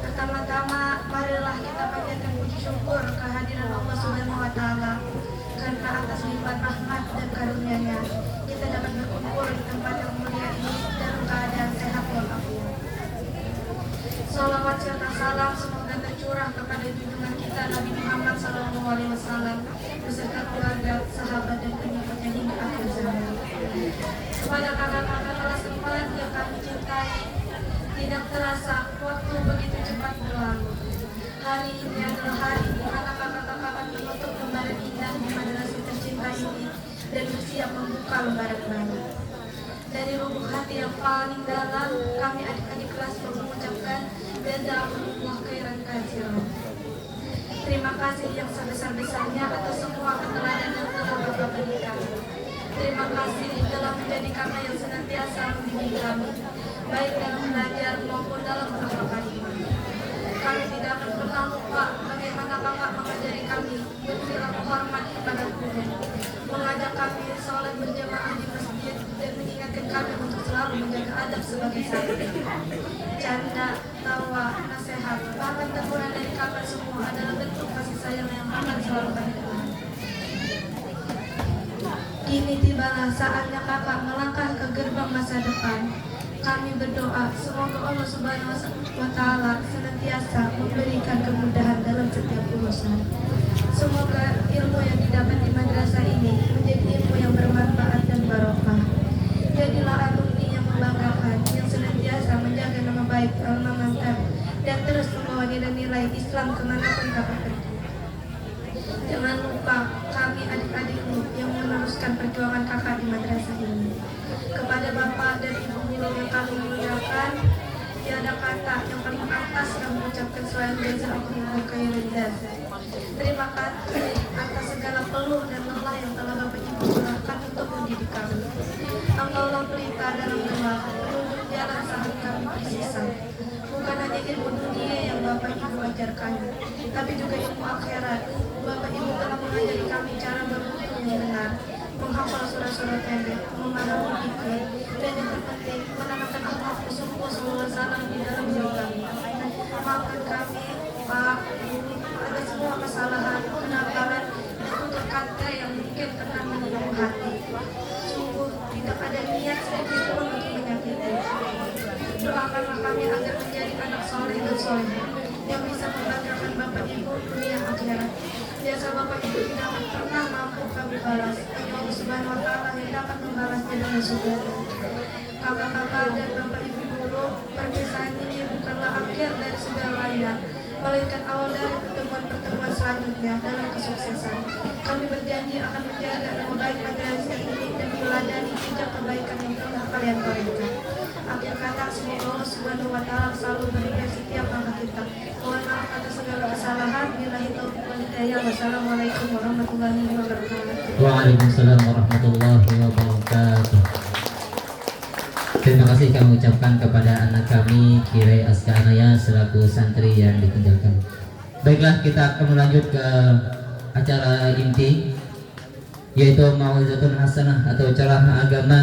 Speaker 7: Pertama-tama, marilah kita panjatkan puji syukur kehadiran Allah Subhanahu wa Ta'ala, karena atas limpah rahmat dan karunia-Nya kita dapat berkumpul di tempat yang mulia ini dalam keadaan sehat walafiat. Salawat serta salam semoga tercurah kepada junjungan kita Nabi Muhammad SAW beserta keluarga, sahabat dan pengikutnya hingga akhir zaman. Kepada kakak-kakak
Speaker 8: adalah sempat yang kami cintai. Tidak terasa waktu begitu cepat berlalu. Hari ini adalah hari di mana kakak-kakak menutup lembaran indah di madrasah tercinta ini dan bersiap membuka lembaran baru. Dari lubuk hati yang paling dalam, kami adik-adik kelas mengucapkan jazakumullah khairan katsiran. Terima kasih yang sebesar-besarnya atas semua keteladanan yang telah Bapak berikan. Terima kasih telah menjadi kakak yang senantiasa membimbing kami, baik dalam belajar maupun dalam berakhlak. Kami tidak akan pernah lupa bagaimana kakak mengajari kami berperilaku hormat kepada guru, mengajak kami sholat berjamaah di masjid dan mengingatkan kami untuk selalu menjaga adab sebagai santri. Canda, tawa, nasihat, bahkan teguran dari kakak semua adalah bentuk kasih sayang yang akan selalu kami kenal. Kini tibalah saatnya kakak melangkah ke gerbang masa depan. Kami berdoa semoga Allah Subhanahu wa Ta'ala senantiasa memberikan kemudahan dalam setiap urusan. Semoga ilmu yang didapat di madrasah ini menjadi ilmu yang bermanfaat dan barokah. Jadilah alumni yang membanggakan, yang senantiasa menjaga nama baik alma mater dan terus membawa nilai-nilai Islam kemanapun kakak pergi. Jangan lupa kami adik-adikmu yang meneruskan perjuangan kakak di madrasah ini. Kepada Bapak dan Ibu guru yang kami muliakan, tiada kata yang paling pantas kami ucapkan selain jazakumullah khairan jazaa. Terima kasih atas segala peluh dan lelah yang telah Bapak Ibu lakukan untuk mendidik kami. Engkaulah pelita dalam gelap, penunjuk jalan saat kami tersisa. Bukan hanya ilmu dunia yang Bapak Ibu ajarkan, tapi juga ilmu akhirat. Bapak Ibu telah mengajari kami cara berwudu yang benar, menghafal surat-surat pendek, memahami fikih, dan yang terpenting menanamkan akhlak Rasulullah SAW di dalam diri kami. Maafkan kami, Pak, Ibu, atas semua kesalahan, kenakalan, dan tutur kata yang mungkin akan menyinggung hati. Sungguh tidak ada niat sedikit pun untuk menyakiti. Doakanlah kami agar menjadi anak soleh dan soleh yang bisa membanggakan Bapak Ibu dunia akhirat. Biasa Bapak Ibu tidak akan pernah mampu kami balas, hanya Allah Subhanahu wa Ta'ala yang dapat membalasnya dengan surga. Kakak-kakak dan Bapak Ibu guru, perpisahan ini bukanlah akhir dari segalanya, melainkan awal dari pertemuan-pertemuan selanjutnya dalam kesuksesan. Kami berjanji akan menjaga nama baik madrasah ini dan meladani jejak kebaikan yang telah kalian berikan. Akhir kata, semoga Allah Subhanahu wa Ta'ala selalu berikan setiap langkah kita. Mohon maaf atas segala kesalahan. Billahi taufiq wal hidayah. Wassalamualaikum warahmatullahi wabarakatuh.
Speaker 5: Waalaikumsalam warahmatullahi wabarakatuh. Terima kasih kami ucapkan kepada anak kami Kirai Aska Anaya selaku santri yang ditinggalkan. Baiklah, kita akan melanjut ke acara inti, yaitu Mau'izatun Hasanah atau ceramah agama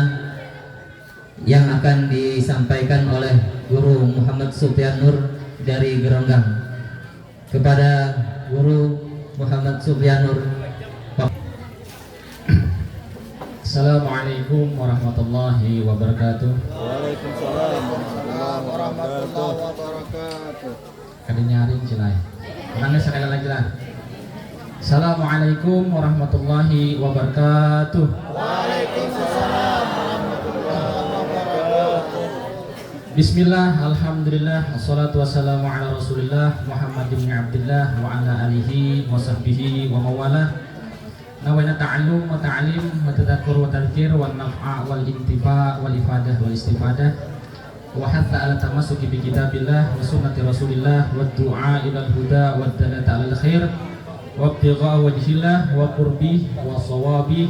Speaker 5: yang akan disampaikan oleh Guru Muhammad Sufyan Nur dari Geronggang. Kepada Guru Muhammad Sufyan Nur.
Speaker 9: Assalamualaikum warahmatullahi wabarakatuh.
Speaker 10: Waalaikumsalam warahmatullahi wabarakatuh.
Speaker 9: Kali nyaring cilai. Orangnya sekali lagi lah. Assalamualaikum warahmatullahi wabarakatuh.
Speaker 10: Waalaikumsalam warahmatullahi wabarakatuh.
Speaker 9: Bismillah, alhamdulillah, wassalatu wassalamu ala rasulillah Muhammad bin Abdullah wa ala alihi wa sahbihi wa mawalah. Nawaina ta'allum wa ta'alim wa tadhakkur wa tadhkir wa naf'a wal intifa' wal ifadah wal istifadah wa hatta ala tamassuki bi kitabillah wa sunnati rasulillah wa du'a ilal huda wa dalata alal khair wa ibtigha wajhillah wa qurbi wa sawabi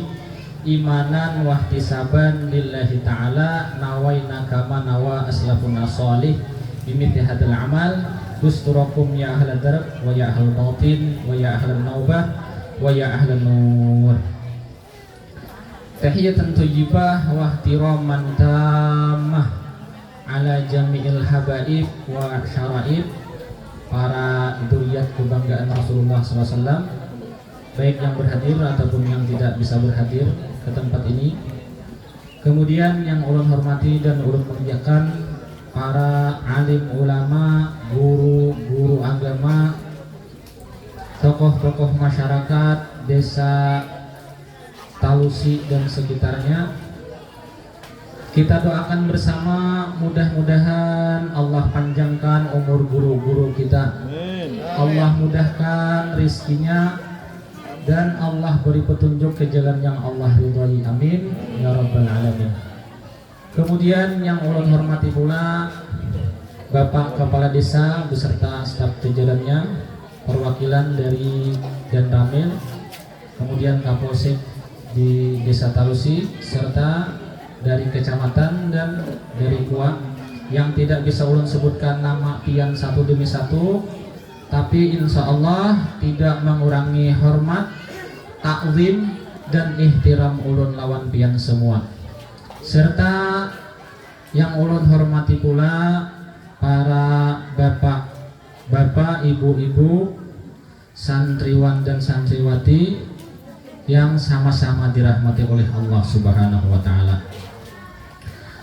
Speaker 9: imanan wa ihtisaban lillahi ta'ala nawaina kama nawa aslafun salih bimithli hadzal amal busturakum ya ahlal darb wa ya ahlal batin wa ya ahlal naubah wa ya ahlan nur. Tahiyatan thayyibah wa ihtiraman tammah ala jami'il habaib wa syara'ib, para dzurriyyat kebanggaan Rasulullah SAW, baik yang berhadir ataupun yang tidak bisa berhadir ke tempat ini. Kemudian yang ulun hormati dan ulun muliakan para alim ulama, guru-guru agama, tokoh-tokoh masyarakat desa Talusi dan sekitarnya, Kita doakan bersama, mudah-mudahan Allah panjangkan umur guru-guru kita, Allah mudahkan rizkinya, dan Allah beri petunjuk ke jalan yang Allah ridhoi. Amin ya rabbal alamin. Kemudian yang ulun hormati pula Bapak Kepala Desa beserta staf jajarannya, perwakilan dari Dan Ramil, kemudian Kapolsek di Desa Talusi, serta dari kecamatan dan dari Kuak yang tidak bisa ulun sebutkan nama pian satu demi satu, tapi insya Allah tidak mengurangi hormat, takzim dan ihtiram ulun lawan pian semua. Serta yang ulun hormati pula para bapak, ibu-ibu, santriwan dan santriwati yang sama-sama dirahmati oleh Allah Subhanahu wa taala.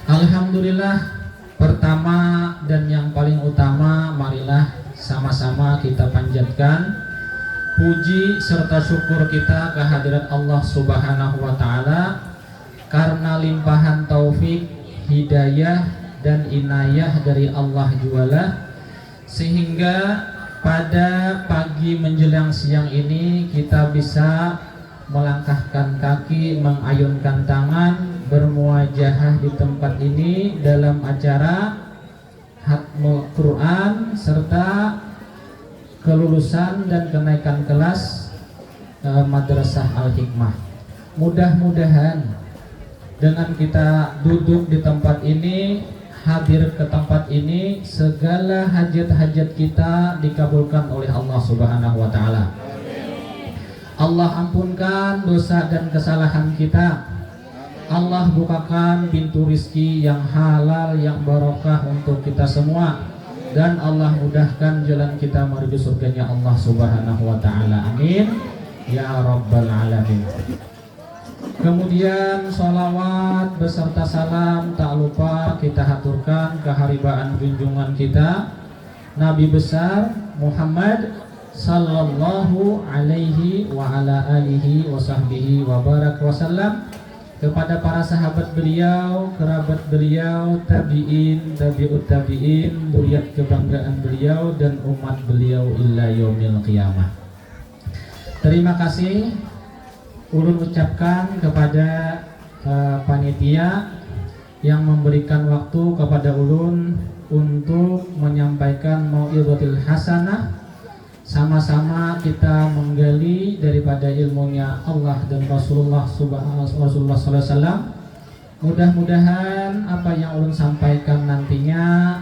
Speaker 9: Alhamdulillah, pertama dan yang paling utama, marilah sama-sama kita panjatkan puji serta syukur kita kehadirat Allah Subhanahu wa taala karena limpahan taufik, hidayah dan inayah dari Allah jualah, sehingga pada pagi menjelang siang ini kita bisa melangkahkan kaki, mengayunkan tangan, bermuajahah di tempat ini dalam acara Khatmul Quran serta kelulusan dan kenaikan kelas Madrasah Al-Hikmah. Mudah-mudahan dengan kita duduk di tempat ini, hadir ke tempat ini, segala hajat-hajat kita dikabulkan oleh Allah Subhanahu wa taala. Allah ampunkan dosa dan kesalahan kita. Allah bukakan pintu rizki yang halal, yang barokah untuk kita semua, dan Allah mudahkan jalan kita menuju surganya Allah Subhanahu wa taala. Amin ya rabbal alamin. Kemudian sholawat beserta salam tak lupa kita haturkan keharibaan junjungan kita Nabi besar Muhammad sallallahu alaihi wa ala alihi wa sahbihi wa barak wasallam, kepada para sahabat beliau, kerabat beliau, tabi'in, tabi'ut tabi'in, zuriat kebanggaan beliau dan umat beliau illa yaumil qiyamah. Terima kasih ulun ucapkan kepada panitia yang memberikan waktu kepada ulun untuk menyampaikan mau'izatul hasanah. Sama-sama kita menggali daripada ilmunya Allah dan Rasulullah SAW. Mudah-mudahan apa yang ulun sampaikan nantinya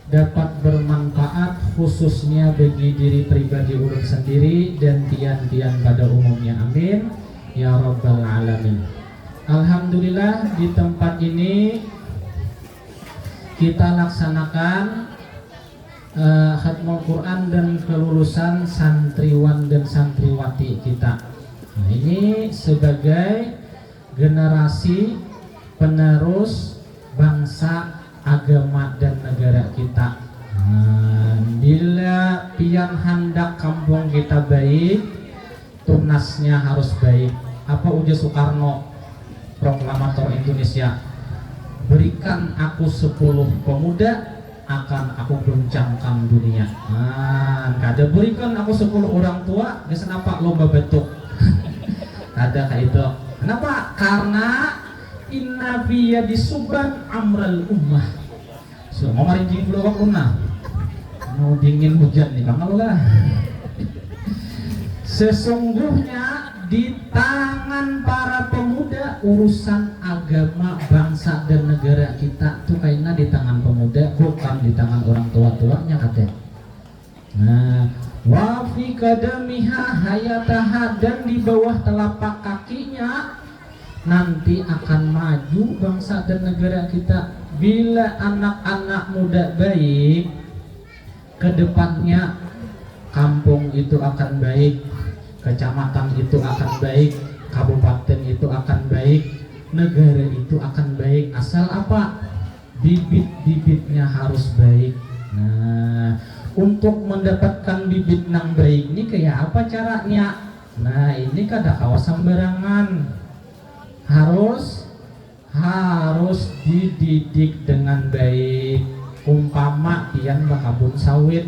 Speaker 9: dapat bermanfaat khususnya bagi diri pribadi ulun sendiri dan tian-tian pada umumnya. Amin ya rabbal alamin. Alhamdulillah, di tempat ini kita laksanakan Khatmul Quran dan kelulusan santriwan dan santriwati kita. Nah, ini sebagai generasi penerus bangsa, agama dan negara kita. Nah, bila pian hendak kampung kita baik, tunasnya harus baik. Apa ujar Soekarno, proklamator Indonesia? Berikan aku 10 pemuda, akan aku goncangkan dunia. Nah, kada berikan aku 10 orang tua, geus kenapa lomba betuk. Ada kayak itu. Kenapa? Karena inna biyadi subran amral ummah. So, mau maringking dulu waktu mau dingin hujan nih kamu lah. Sesungguhnya di tangan para pemuda urusan agama, bangsa dan negara kita tuh kayaknya di tangan pemuda, bukan di tangan orang tua-tuanya kata. Nah, wa fi qadamiha hayataha, dan di bawah telapak kakinya nanti akan maju bangsa dan negara kita. Bila anak-anak muda baik, kedepannya kampung itu akan baik, kecamatan itu akan baik, kabupaten itu akan baik, negara itu akan baik. Asal apa? Bibit-bibitnya harus baik. Nah, untuk mendapatkan bibit yang baik ini kayak apa caranya? Nah, ini kada kawasan sembarangan. Harus harus dididik dengan baik. Umpama pian bakabun sawit,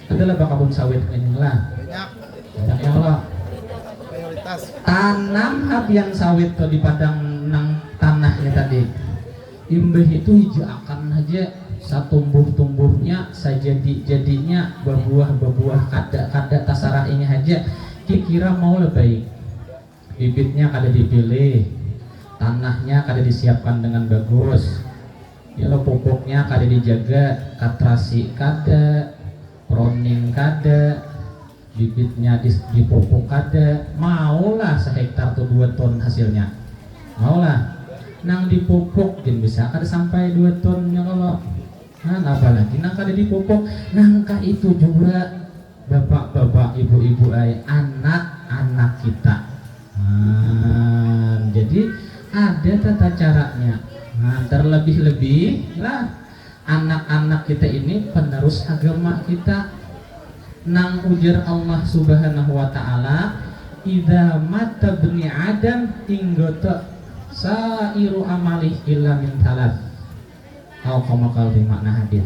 Speaker 9: adalah bakabun sawit inilah banyak ya Allah. Tanam habian sawit tuh di padang nang tanahnya tadi. Imbah itu hijau akan aja satumbuh-tumbuhnya, sajadi-jadinya, berbuah-berbuah kada tasarah ini aja. Kira mau lebih bibitnya kada dipilih, tanahnya kada disiapkan dengan bagus. Ya lo pupuknya kada dijaga, katrasi kada, proning kada, bibitnya dipupuk kada, maulah sehektar tuh 2 ton hasilnya, maulah. Nang dipupuk din bisa kada sampai 2 tonnya kalau, nah apalagi nang kada dipupuk, nangka itu juga bapak-bapak, ibu-ibu anak-anak kita. Jadi ada tata caranya. Nah, terlebih-lebih lah anak-anak kita ini penerus agama kita. Nang ujar Allah Subhanahu wa taala, "Idza mata bni Adam inggota sairu amalih illa min thalath." Kau komakal di makna hadis.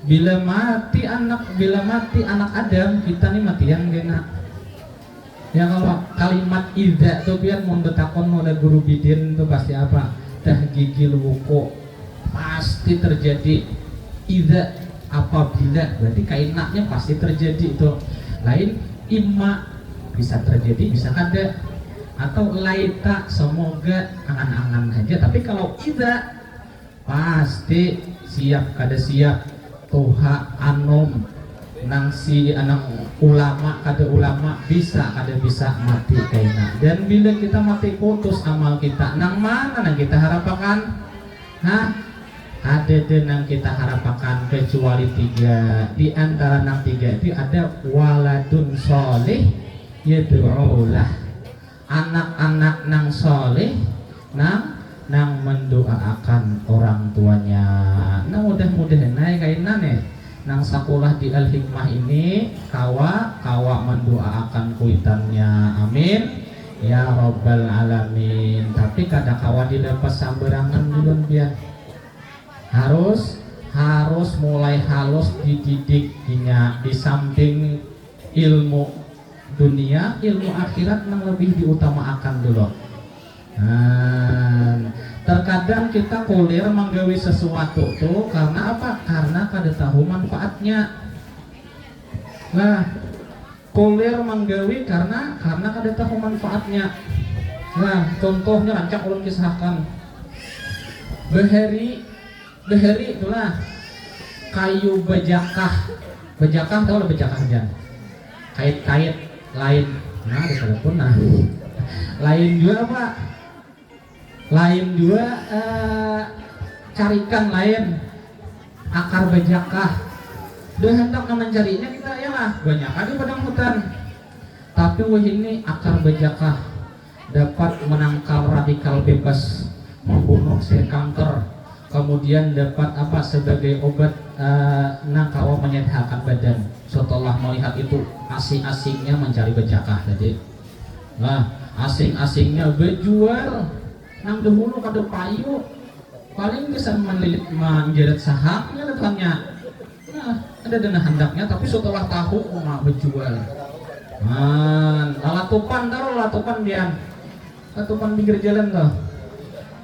Speaker 9: Bila mati anak Adam, kita nih matian gena. Ya kalau kalimat idza tuh biar mau betakon mau ada guru bidin tuh pasti apa? Tahgigil wuku, pasti terjadi. Idza apabila, berarti kainatnya pasti terjadi itu. Lain imma bisa terjadi, bisa kada, atau laita semoga angan-angan aja. Tapi kalau idza pasti siap kada siap. Tuha anom nang si anang ulama kada ulama bisa kada bisa mati kaina. Dan bila kita mati putus amal kita, nang mana nang kita harapakan? Ada nang kita harapakan kecuali 3. Di antara nang 3 itu ada waladun soleh yad'ulah, anak-anak nang soleh nang mendoakan orang tuanya. Nah mudah-mudahan naik kaina nih nang sekolah di Al Hikmah ini kawa mendoakan kuitannya, amin ya robbal alamin. Tapi kada kawa dilepas samberangan dulu biar harus mulai halus dididik di samping ilmu dunia, ilmu akhirat yang lebih diutamakan dulu. Terkadang kita kulir menggawi sesuatu tuh karena apa? Karena kada tahu manfaatnya. Nah, kulir menggawi karena kada tahu manfaatnya. Nah, contohnya rancak ulun kisahkan. Beheri itulah kayu bejakah tahu lah bejakah aja. Kait-kait lain. Nah, ada telepon nah. Lain juga apa? Lain juga carikan lain akar bejakah. Udah hendak mencarinya kita ya lah banyak ada padang hutan. Tapi wah ini akar bejakah dapat menangkal radikal bebas, membunuh sel kanker, kemudian dapat apa sebagai obat nangkawa menyehatkan badan. Setelah melihat itu asing-asingnya mencari bejakah tadi. Nah asing-asingnya berjual nang dahulu kada payu paling bisa menjerat sahaknya depannya. Nah ada dana hendaknya tapi setelah tahu mau berjual. Latupan bian latupan pinggir jalan tuh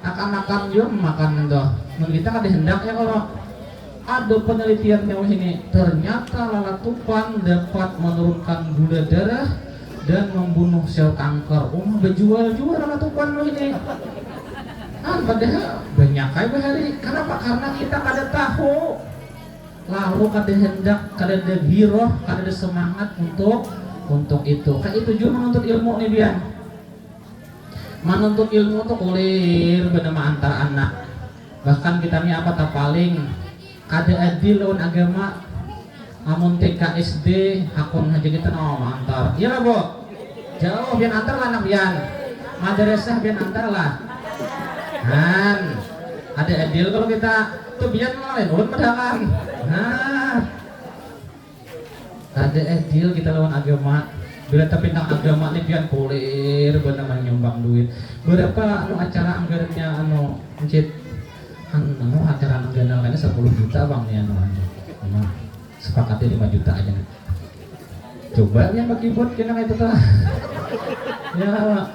Speaker 9: akan juga makan tuh. Kita kada hendaknya kalau ada penelitian yang ini ternyata latupan dapat menurunkan gula darah dan membunuh sel kanker. Berjual latupan lo ini. Padahal banyak kayak bahari. Kenapa? Karena kita kada tahu. Lalu kada hendak, kada ada giroh, kada ada semangat untuk itu. Kayak itu juga menuntut ilmu nih biar. Menuntut ilmu tuh kulir bernama antar anak. Bahkan kita ini apa tak paling kada adil lawan agama. Amun TK SD hakun aja kita antar. Iya lah bu. Jauh biar antar lah anak biar. Madrasah biar antar lah. Ada adil kalau kita tuh biar lain ulun pedagang. Ada adil kita lawan agama. bila tapi tentang agama nih pian kulir bener nyumbang duit. Berapa anu acara anggarannya anu encit anu acara anggarannya 10 juta bang nih anu sepakatnya 5 juta aja nih. Coba yang bagi buat kena itu tuh. Ya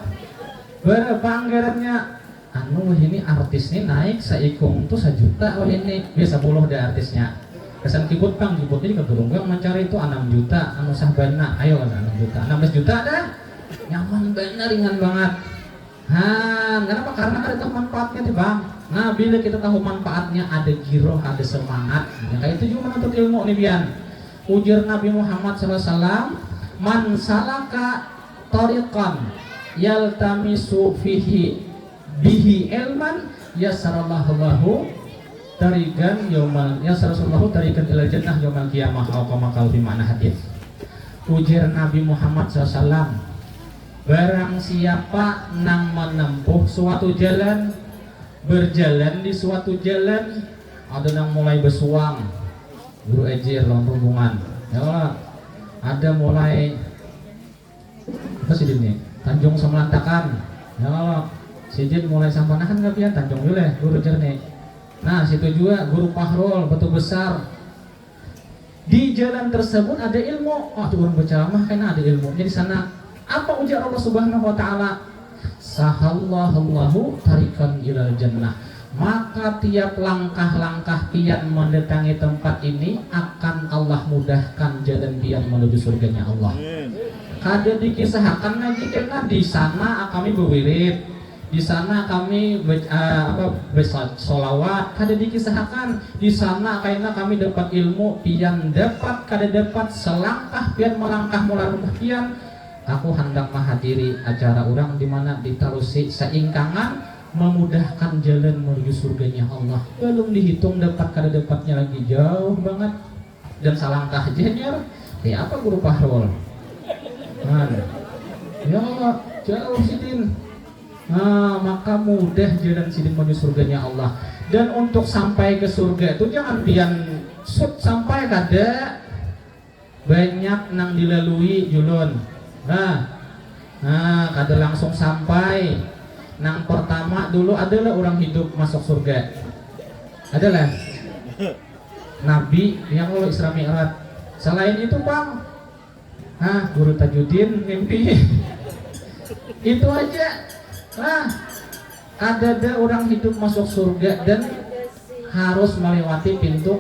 Speaker 9: berapa anggarannya anu ini artis nih naik saikung tuh 1 juta ini biasa 10 deh artisnya. Kesan kibut bang, kibutnya juga gerunggang mencari itu 6 juta, anu sahbana, ayo kan 6 juta, 16 juta dah, nyaman bener, ringan banget. Kenapa? Karena ada tahu manfaatnya tuh bang. Nah bila kita tahu manfaatnya, ada giroh, ada semangat. Ya, kayak itu juga menuntut ilmu nih bian. Ujar Nabi Muhammad SAW, man salaka tariqan yaltamisu fihi bihi ilman yasarallahu lahu tarigan yaumal ya Rasulullah tarigan ilal jannah yaumal qiyamah atau kama qala fi ma'na hadis. Ujar Nabi Muhammad SAW, barang siapa nang menempuh suatu jalan, berjalan di suatu jalan, ada yang mulai besuang guru ejir long hubungan ya Allah, ada mulai apa sih ini Tanjung Semelantakan ya Allah, sijin mulai sampanahan nggak pian Tanjung dulu ya guru jernih. Nah situ juga guru Pahrul Batu Besar. Di jalan tersebut ada ilmu. Oh tuh orang berceramah karena ada ilmunya di sana. Apa ujar Allah Subhanahu Wa Taala? Sahallallahu tarikan ilal jannah. Maka tiap langkah-langkah pian mendatangi tempat ini akan Allah mudahkan jalan pian menuju surganya Allah. Kada dikisahkan lagi karena di sana kami berwirid. Di sana kami bersolawat, kada dikisahkan. Di sana karena kami dapat ilmu, pian dapat kada dapat selangkah pian melangkah mulai rumah pian. Aku hendak menghadiri acara orang di mana ditarusi seingkangan memudahkan jalan menuju surganya Allah. Belum dihitung dapat kada dapatnya lagi jauh banget dan selangkah jenyer. Ya apa guru Pahrul? Ya Allah jauh sidin. Nah, maka mudah jalan sidin menuju surganya Allah. Dan untuk sampai ke surga itu jangan pian sampai kada banyak nang dilalui julun. Nah, kada langsung sampai. Nang pertama dulu adalah orang hidup masuk surga. Adalah Nabi yang Allah Isra Mi'raj. Selain itu bang, guru Tajudin mimpi. Itu aja. Ada orang hidup masuk surga dan harus melewati pintu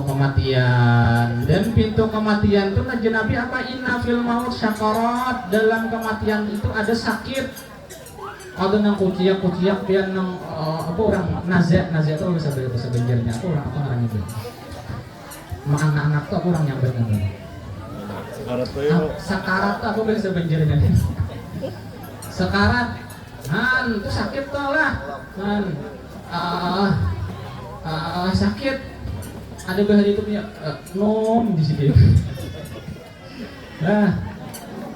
Speaker 9: kematian. Dan pintu kematian itu nabi Nabi apa? Inna fil maut syakarat. Dalam kematian itu ada sakit. Ada nang kuciak pian nang apa orang nazak itu bahasa Banjarnya apa orang apa ngarang itu. Anak-anak tuh aku orang yang benar. Sakarat tuh aku bahasa Banjarnya. Sekarat, itu sakit tuh lah, sakit. Ada bahasa itu punya nom di sini.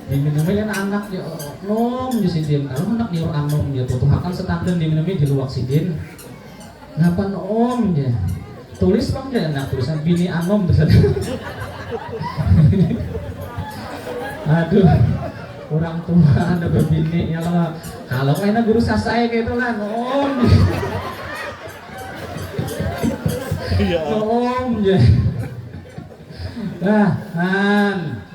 Speaker 9: Diminumnya kan anak ya nom di sini. Kalau anak nyuruh anom ya tuh akan setanden diminumnya di luar sidin. Ngapa nom ya? Tulis bang ya, nah tulisan bini anom tuh. Aduh. Orang tua ada berbini ya kalau kayaknya guru sasai kayak itu lah nom ya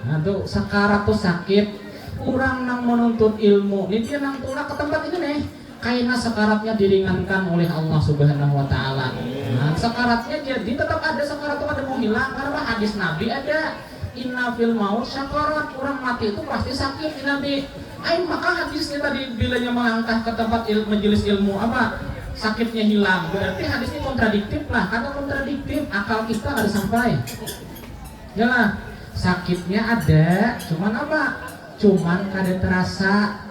Speaker 9: nah tuh sakarat tuh sakit orang nang menuntut ilmu ini dia nang tulak ke tempat itu nih kayaknya sakaratnya diringankan oleh Allah Subhanahu Wa Taala. Nah sakaratnya jadi tetap ada sakarat tuh ada mau hilang karena hadis Nabi ada inna fil maut syakarat, orang mati itu pasti sakit Nabi. Maka hadisnya tadi bilanya melangkah ke tempat majelis ilmu apa sakitnya hilang, berarti hadisnya kontradiktif lah. Karena kontradiktif akal kita harus sampai. Yalah sakitnya ada, cuman apa? Cuman kada terasa.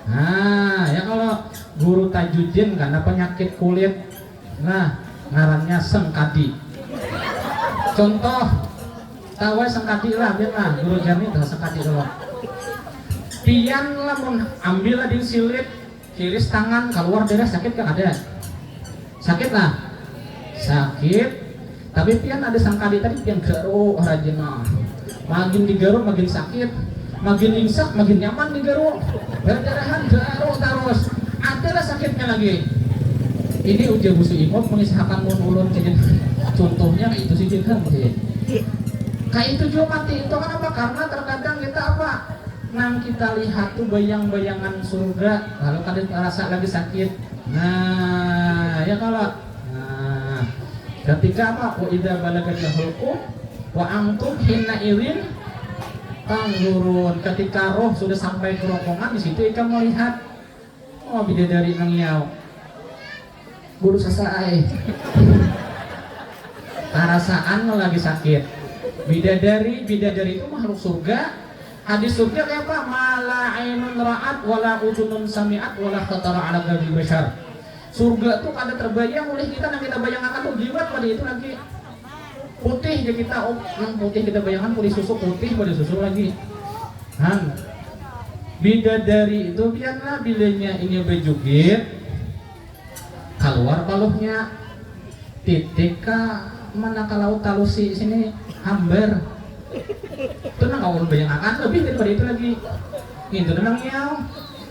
Speaker 9: Nah ya kalau guru Tajudin karena penyakit kulit, nah ngarannya sengkadi. Contoh tahu sengkadi lah biar lah guru jami dah sengkadi dulu. Pian lah ambil lah disilit kiris tangan keluar darah sakit kan ada sakit lah sakit tapi pian ada sengkadi tadi pian garuk rajin makin digaruk makin sakit makin imsak makin nyaman di garuk, berdarahan garuk terus, adalah sakitnya lagi. Ini ujian busu imot mengisahkan ulun jadi contohnya itu sih kan sih. Kayak itu juga mati itu kan apa? Karena terkadang kita apa? Nang kita lihat tuh bayang-bayangan surga, lalu kadang rasa lagi sakit. Nah, ya kalau ketika apa? Wa idza balagatil hulqum wa antum hina idzin tanggurun. Ketika roh sudah sampai ke rongkongan, di situ ikan melihat bidadari nang yau guru selesai perasaan lagi sakit. Bidadari itu makhluk surga. Hadis surga kayak apa? Mala ainun ra'at wala udhunun sami'at wala khatara ala qalbi bashar. Surga tuh ada terbayang oleh kita, yang kita bayangkan tuh jimat pada itu lagi putih ya kita putih kita bayangkan putih susu putih pada susu lagi. Bidadari itu biarlah bilanya ini bejugit keluar paluhnya titik mana kalau talusi sini hambar itu nang awal bayangkan lebih daripada itu lagi itu nang yang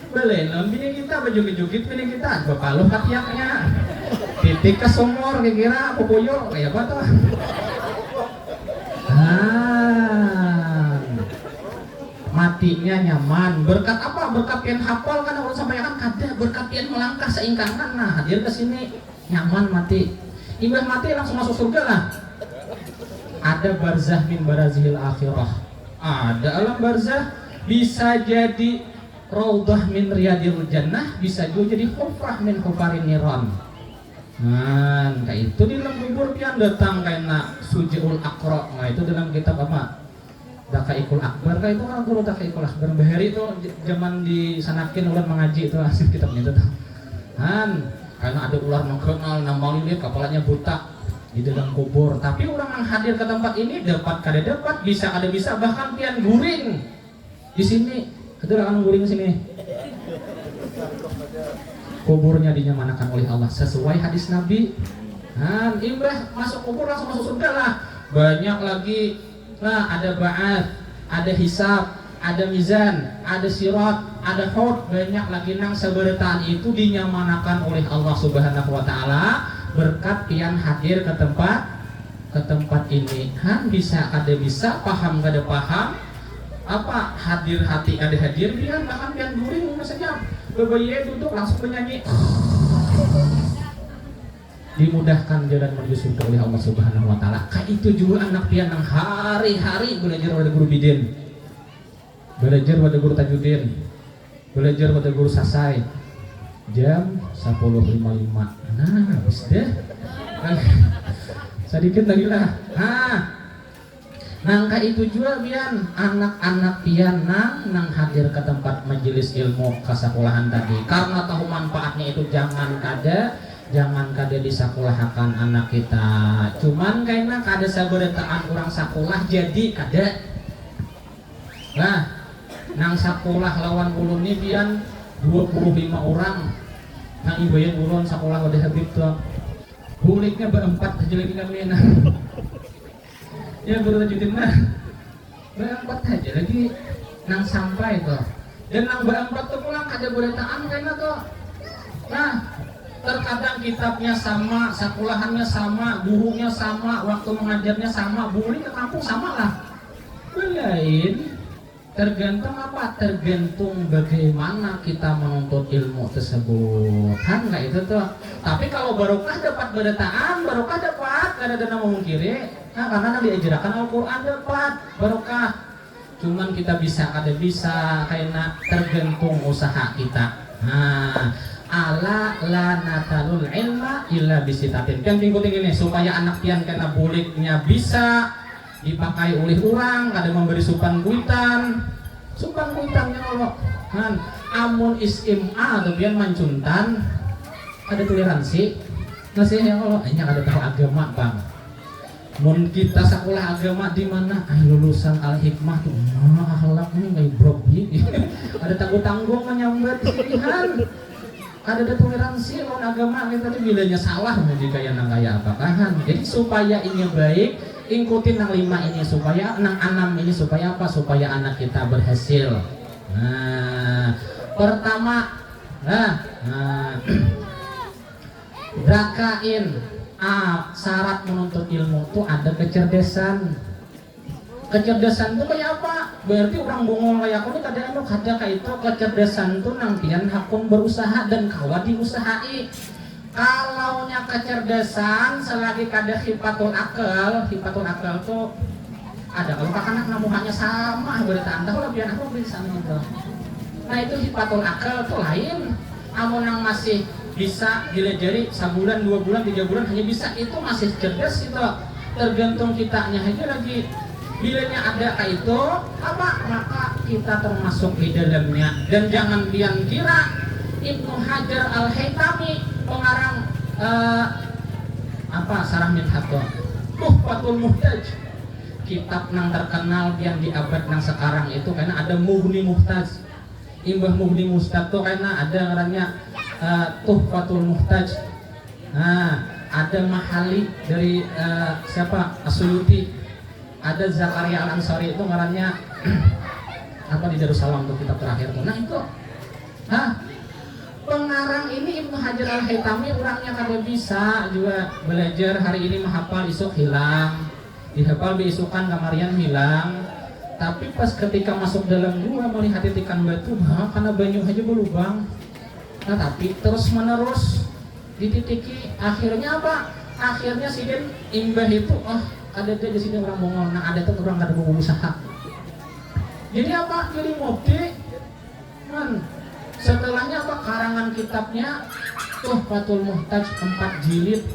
Speaker 9: belen bini kita bejugit-jugit bini kita berpaluh katiaknya titik ke sumur kira-kira popoyo kayak apa tuh matinya nyaman berkat apa? Berkat pian hafal kan orang sampaikan kada berkat pian melangkah seingkangan. Nah hadir ke sini nyaman mati ibah mati langsung masuk surga lah. Ada barzah min barazil akhirah, ada alam barzah, bisa jadi raudhah min riyadil jannah, bisa juga jadi hufrah min hufarin niran. Nah kayak itu di dalam kubur pian datang kayak sujiul akro. Nah itu dalam kitab apa? Dakaikul Akbar, kayak itu kan guru Dakaikul Akbar Bahari itu zaman disanakin ular mengaji itu hasil kitabnya itu karena ada ular mengkenal nama lilit kepalanya buta di dalam kubur, tapi orang yang hadir ke tempat ini dapat kada dapat bisa kada bisa bahkan pian guring di sini itu akan guring sini kuburnya dinyamanakan oleh Allah sesuai hadis Nabi. Imbah masuk kubur langsung masuk surga lah. Banyak lagi ada ba'ath, ada hisab, ada mizan, ada sirat, ada haud, banyak lagi nang seberataan itu dinyamanakan oleh Allah Subhanahu wa taala berkat pian hadir ke tempat ini. Bisa ada bisa, paham kada paham, apa hadir hati ada hadir pian bahkan pian guring saja. Bebaye duduk langsung menyanyi. Dimudahkan jalan menuju surga oleh Allah Subhanahu wa taala. Kayak itu juga anak pian yang hari-hari belajar pada guru bidin. Belajar pada guru tajudin. Belajar pada guru sasai. Jam 10.55. Nah, habis deh. Sedikit lagi lah. Nang kayak itu juga pian anak-anak pian nang hadir ke tempat majelis ilmu kasakulahan tadi. Karena tahu manfaatnya itu jangan kada disakulahkan anak kita. Cuman kayaknya kada sabarataan orang sakulah jadi kada. Nah, nang sakulah lawan ulun ni pian 25 orang. Nang ibayan ulun sakulah wadah habib tuh. Buliknya berempat aja lagi kami nah. Ya baru tajutin nah. Berempat aja lagi nang sampai tuh. Dan nang berempat tuh pulang kada barataan kayaknya tuh. Nah, terkadang kitabnya sama, sakulahannya sama, gurunya sama, waktu mengajarnya sama, buli ke kampung sama lah. Lain tergantung apa? Tergantung bagaimana kita menuntut ilmu tersebut. Nggak itu tuh. Tapi kalau barokah dapat berataan, barokah dapat, kada ada memungkiri. Karena diajarkan Al-Quran dapat barokah. Cuman kita bisa kada bisa, karena tergantung usaha kita. Ala la natalul ilma illa bisitatin. Pian tingkutin ini supaya anak pian kena buliknya bisa dipakai oleh orang, kada memberi supan kuitan ya Allah. Amun isma atau pian mancuntan ada toleransi ngasih ya Allah. Hanya kada tahu agama bang. Mun kita sekolah agama di mana? Lulusan al hikmah tuh akhlak ini nggak brobi. Ada tanggung menyambat pilihan. Ada toleransi lawan agama kita tuh bilanya salah mau jika yang kaya apakah. Jadi supaya ini baik ikutin yang 5 ini supaya 6 ini supaya apa? Supaya anak kita berhasil. Nah, pertama, dakain syarat menuntut ilmu tuh ada kecerdasan. Kecerdasan itu kayak apa? Berarti orang bungul kayak aku nih kadang ada kayak itu kecerdasan tuh nangtian hakun berusaha dan kawa diusahai. Kalau nya kecerdasan selagi kada hifatul akal tuh ada kalau anak namuhannya sama berarti anda kalau biar aku bisa gitu. Nah itu hifatul akal tuh lain. Amun yang masih bisa dilajari sebulan, 2 bulan, 3 bulan hanya bisa itu masih cerdas itu. Tergantung kitanya aja lagi. Bilanya ada kayak itu apa maka kita termasuk di dalamnya. Dan jangan pian kira Ibnu Hajar Al-Haytami pengarang Sarah Minhatto Tuhfatul Muhtaj, kitab nang terkenal yang di abad nang sekarang itu karena ada Mughni Muhtaj. Imbah Mughni Muhtaj tuh karena ada ngarannya Tuhfatul Muhtaj. Nah, ada Mahali dari siapa? As-Suyuti. Ada Zakaria Al-Ansari itu ngarannya apa di Darussalam tuh kitab terakhir tuh. Nah itu pengarang ini Ibnu Hajar Al-Haytami orangnya kada bisa juga belajar hari ini menghafal isuk hilang, dihafal beisukan kamarian hilang. Tapi pas ketika masuk dalam gua melihat titikan batu karena banyu aja berlubang. Nah tapi terus menerus dititiki akhirnya apa? Akhirnya sidin imbah itu ada di sini orang mongol, nah ada tuh orang kada mau usaha. Jadi apa? Jadi mukti kan. Setelahnya apa? Karangan kitabnya Tuhfatul Muhtaj 4 jilid.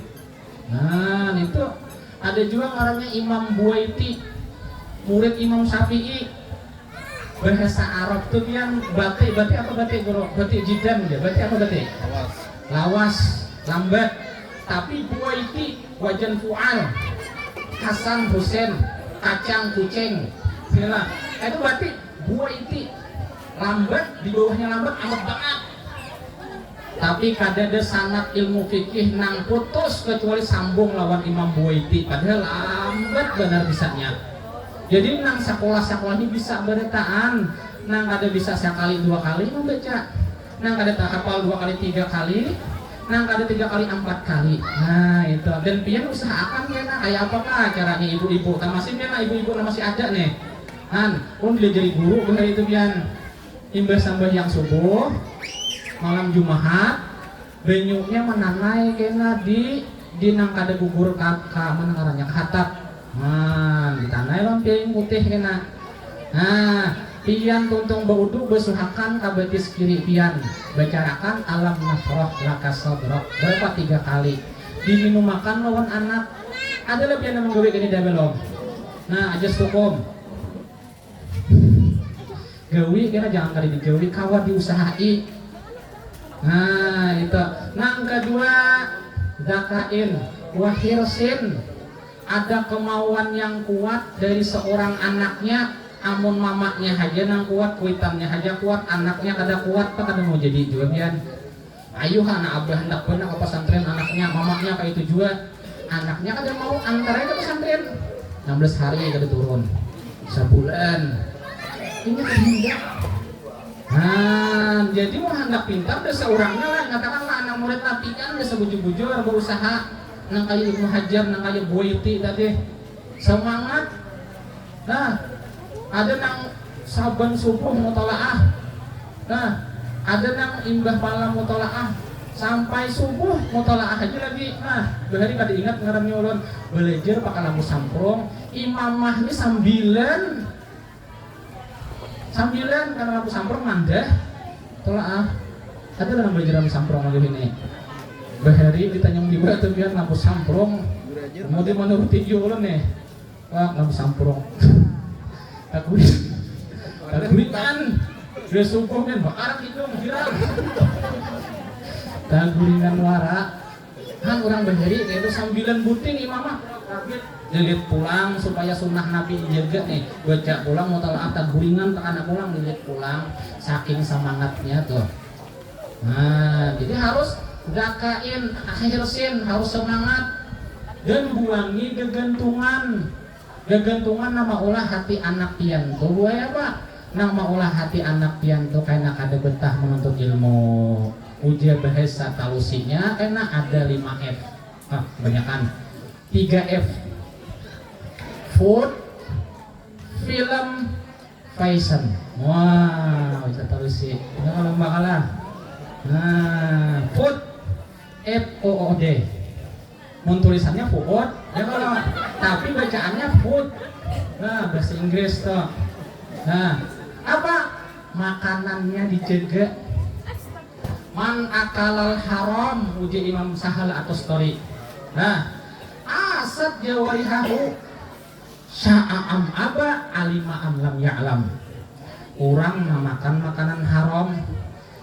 Speaker 9: Nah itu ada juga ngarannya Imam Buaiti, murid Imam Syafi'i. Bahasa Arab tuh yang batik apa batik bro? Batik jidan ya, batik apa batik? Lawas, lambat. Tapi Buaiti wajan fu'al, Hasan Husain, kacang kucing. Inilah, itu berarti Buaiti lambat, di bawahnya lambat amat banget. Tapi kadada sanad ilmu fikih nang putus kecuali sambung lawan Imam Buaiti. Padahal lambat benar bisanya. Jadi nang sekolah-sekolah ini bisa beretaan, nang kada bisa sekali 2 kali membaca, nang kada tak hafal 2 kali 3 kali. Nang ada 3 kali 4 kali. Nah itu. Dan pian usahakan ya nah kayak apakah caranya ibu-ibu. Masih pian ibu-ibu masih ada nih. Dia jadi guru hari itu pian. Imbah sambah yang subuh, malam Jumat, benyuknya menanai kena di nang kada gugur mana ngarannya khatab. Nah ditanai lompeng putih kena. Nah pian tuntung baudu besuhakan kabetis kiri pian bacarakan alam nasroh laka sodrok berapa 3 kali diminum makan lawan anak ada lebih yang menggawe gini dah belum. Nah aja stukum gawi kira jangan kali digawi kawa diusahai. Nah itu nang kedua dakain wahirsin ada kemauan yang kuat dari seorang anaknya. Amun mamaknya aja nang kuat, kuitannya aja kuat, anaknya kada kuat, apa kada mau jadi jualan. Ayo anak abah hendak benak ke pesantren anaknya, mamaknya kayak itu juga. Anaknya kada mau antaranya ke pesantren. 16 hari kada turun. Sebulan. Ini hendak. Nah, jadi mau hendak pintar deh seorangnya lah, katakanlah anak murid latihan deh sebujur-bujur berusaha nang kali Ibnu Hajar, nang kali Buaiti tadi. Semangat. Nah, ada nang saban subuh mutolaah. Nah, ada nang imbah malam mutolaah sampai subuh mutolaah aja lagi. Nah, bahari kada ingat ngarannya ulun belajar pakai lampu samprong. Imamah ini sambilan karena lampu samprong mandah. Tolaah. Ada nang belajar lampu samprong lagi ini. Bahari ditanya di mana tuh biar lampu samprong. Mau di mana rutin ulun nih? Wah, lampu samprong. Taguringan dia subuh kan bakarak hidung girang taguringan wara orang bahari itu sambilan buting imamah dilihat pulang supaya sunnah Nabi dijaga nih baca pulang mau talaah taguringan ke anak pulang dilihat pulang saking semangatnya tuh. Nah jadi harus dakain akhirsin harus semangat dan buangi gegentungan nama ulah hati anak pian tuh buaya Pak nama ulah hati anak pian tuh karena ada betah menuntut ilmu ujian bahasa talusinya karena ada 5F kebanyakan 3F food film fashion wah bisa talusi ini kalau bakalah food FOOD mun tulisannya food ya kalau tapi bacaannya food bahasa Inggris tuh apa makanannya dijaga man akalal haram uji Imam Sahal atau story asad jawarihahu sya'am aba alima am lam ya'lam orang makan makanan haram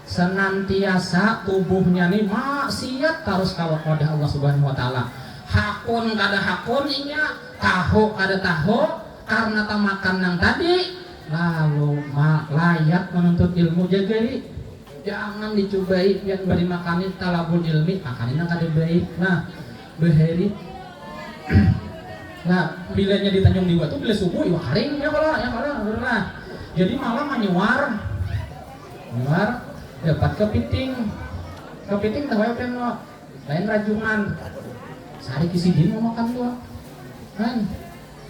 Speaker 9: senantiasa tubuhnya nih maksiat terus kawak wadah Allah Subhanahu wa taala. Hakun kada hakun inya, tahu kada tahu karena tak makan yang tadi lalu layak menuntut ilmu jagai jangan dicobai yang beri makanin talabul ilmi makanin yang kada baik. Nah beheri nah bilanya di Tanjung Diwa tuh bila subuh iwa haring ya kalau nah jadi malam nyuar dapat kepiting tahu ya kan lo lain rajungan sehari kisidin mau makan tuh kan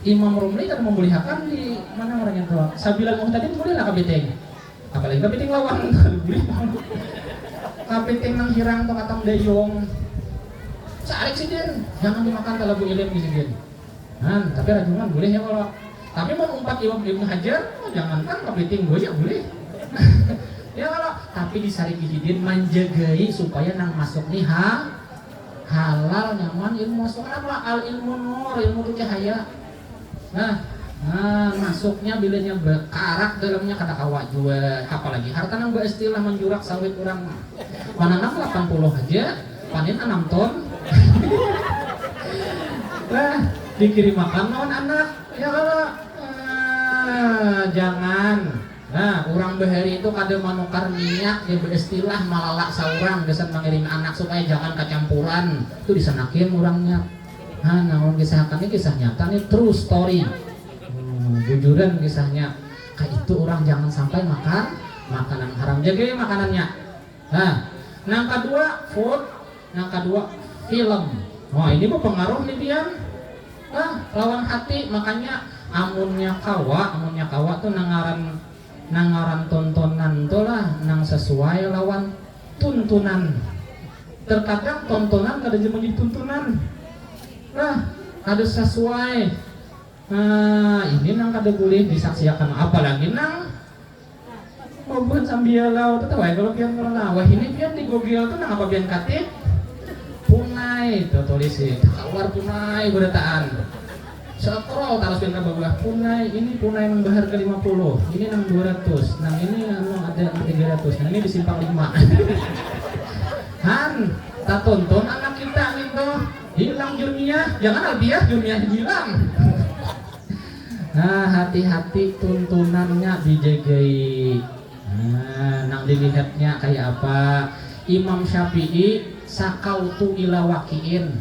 Speaker 9: Imam Rumli kan membolehkan di mana orangnya tuh sabilan mau tadi boleh lah kepiting apalagi kepiting lawan boleh kepiting nang hirang tuh katong dayong sehari kisidin jangan dimakan kalau bu ilim kisidin tapi rajungan boleh ya kalau tapi mau umpat Imam Ibnu Hajar jangankan kepiting gue ya boleh ya kalau tapi di Sari Gihidin menjagai supaya nang masuk nih halal nyaman ilmu masuk apa al ilmu nur ilmu itu cahaya masuknya bilanya berkarak dalamnya kata kawa juga apalagi harta nang beristilah menjurak sawit orang mana nang 80 aja panen 6 ton dikirim makan non anak ya kalau jangan orang behari itu kada manukar minyak dia beristilah malalak saurang desan mengirim anak supaya jangan kecampuran itu disanakin orangnya namun kisahkannya kisah nyata nih true story jujuran kisahnya kayak itu orang jangan sampai makan makanan haram jaga makanannya yang kedua food yang kedua film ini berpengaruh nih Pian lawan hati makanya amunnya kawa tuh nangaran tontonan tuh lah nang sesuai lawan tuntunan terkadang tontonan kada jadi tuntunan ada sesuai ini nang kada boleh disaksikan apalagi nang maupun sambil laut tahu ya kalau pian wah ini pian di Google tuh nang apa pian katik punai tuh tulis keluar punai berdataan scroll taruh pian bawah punai ini punai yang berharga 50 ini nang 200 nang ini nang ada 300 nang ini di simpang 5 tak tonton anak kita gitu hilang jurniah jangan albiah jurniah hilang hati-hati tuntunannya dijagai nang dilihatnya kayak apa Imam Syafi'i sakautu ila wakiin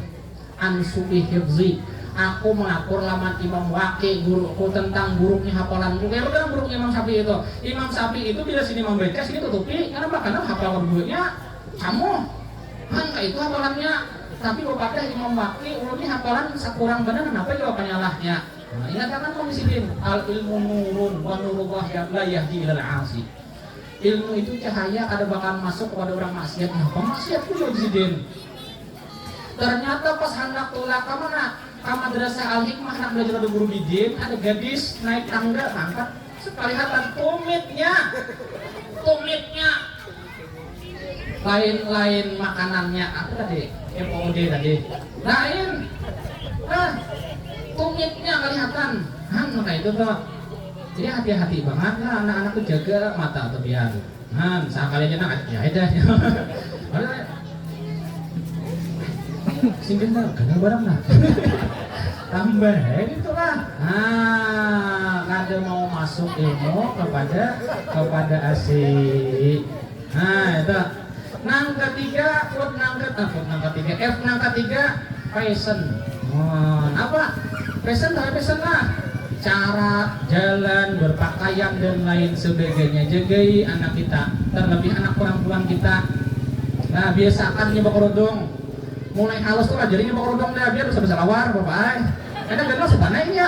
Speaker 9: ansu'i hifzi aku mengakur laman Imam Waqi guruku tentang buruknya hafalanku kayak bener buruk Imam Syafi'i itu Imam Syafi'i itu bila sini membaca sini tutupi karena hafalan buruknya kamu kayak itu hafalannya tapi bapak Imam Waqi ulunnya hafalan sakurang benar kenapa jawabannya lahnya ingat kan komisidin al ilmu nurun wa nurullah la yahdi ilal asi ilmu itu cahaya ada bakal masuk kepada orang maksiat maksiat itu komisidin ternyata pas hendak tulak kemana madrasah al-hikmah nak belajar ada guru bidin ada gadis naik tangga angkat sekelihatan tumitnya lain makanannya apa tadi FOD tadi lain tumitnya kelihatan maka itu tuh jadi hati-hati banget anak-anak tuh jaga mata atau biar sekali aja nak ya dah singkat dah karena barang lah tambah gitu lah kada mau masuk ilmu kepada asik itu nang ketiga F nang ketiga fashion Apa? Fashion lah. Cara jalan, berpakaian dan lain sebagainya. Jagai anak kita, terlebih anak perempuan kita. Nah, biasakan nyoba kerodong. Mulai halus tuh ajarin nyoba kerodong dah biar bisa lawar, bapak. Kadang kenal sebenarnya.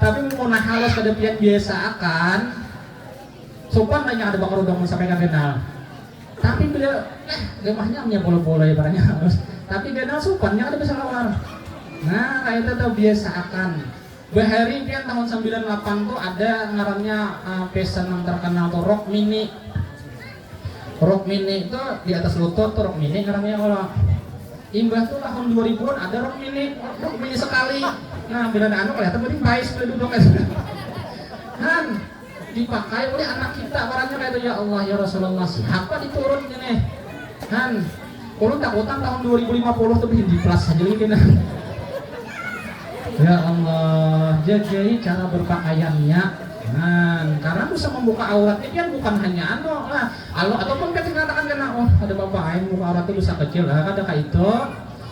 Speaker 9: Tapi mulai halus kada pian biasakan. Sopan banyak ada bakal kerodong sampai kan kenal. Tapi bila gemahnya punya polo-polo ya barangnya halus. Tapi kenal sopannya ada bisa lawar. Nah, kayak itu tuh biasa akan. Bahari pian tahun 98 tuh ada ngarannya fashion yang terkenal tuh rok mini. Rok mini itu di atas lutut tuh rok mini ngarannya kalau. Imbah tuh tahun 2000-an ada rok mini sekali. Nah, bila ada kelihatan penting pais bila duduk aja. Han, dipakai oleh anak kita barangnya kayak itu ya Allah ya Rasulullah sih. Apa diturun gini? Han, kalau takutan tahun 2050 tuh bikin di plus aja lagi nah. Ya Allah, jagai cara berpakaiannya. Nah, karena bisa membuka aurat ini kan bukan hanya ataupun ketika katakan kena ada bapak aing buka aurat itu bisa kecil lah, kada kayak itu.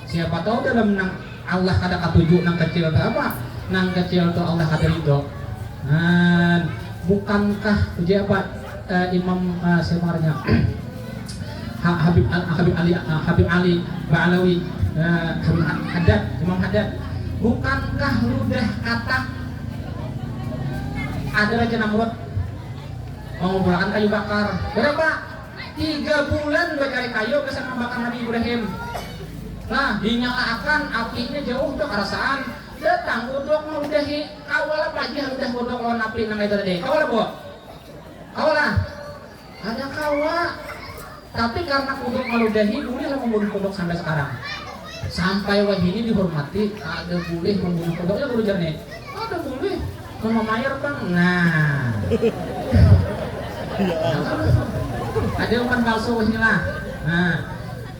Speaker 9: Siapa tahu dalam nang Allah kada katuju nang kecil itu apa? Nang kecil itu Allah kada ridho. Nah, bukankah apa Imam sebenarnya Habib Ali Ba'alawi Imam Haddad, bukankah ludah katak ada Raja Namrud mengumpulkan kayu bakar berapa? 3 bulan bercari kayu kesana bakar Nabi Ibrahim. Nah, dinyalakan apinya jauh untuk kerasaan datang udok meludahi kawala pagi udah udok lawan api nang itu tadi kawala bo kawala ada kawa tapi karena udok meludahi boleh lah membunuh udok sampai sekarang sampai wah ini dihormati ada boleh membunuh udoknya guru jarne ada boleh memamayar bang nah ada umpan palsu inilah nah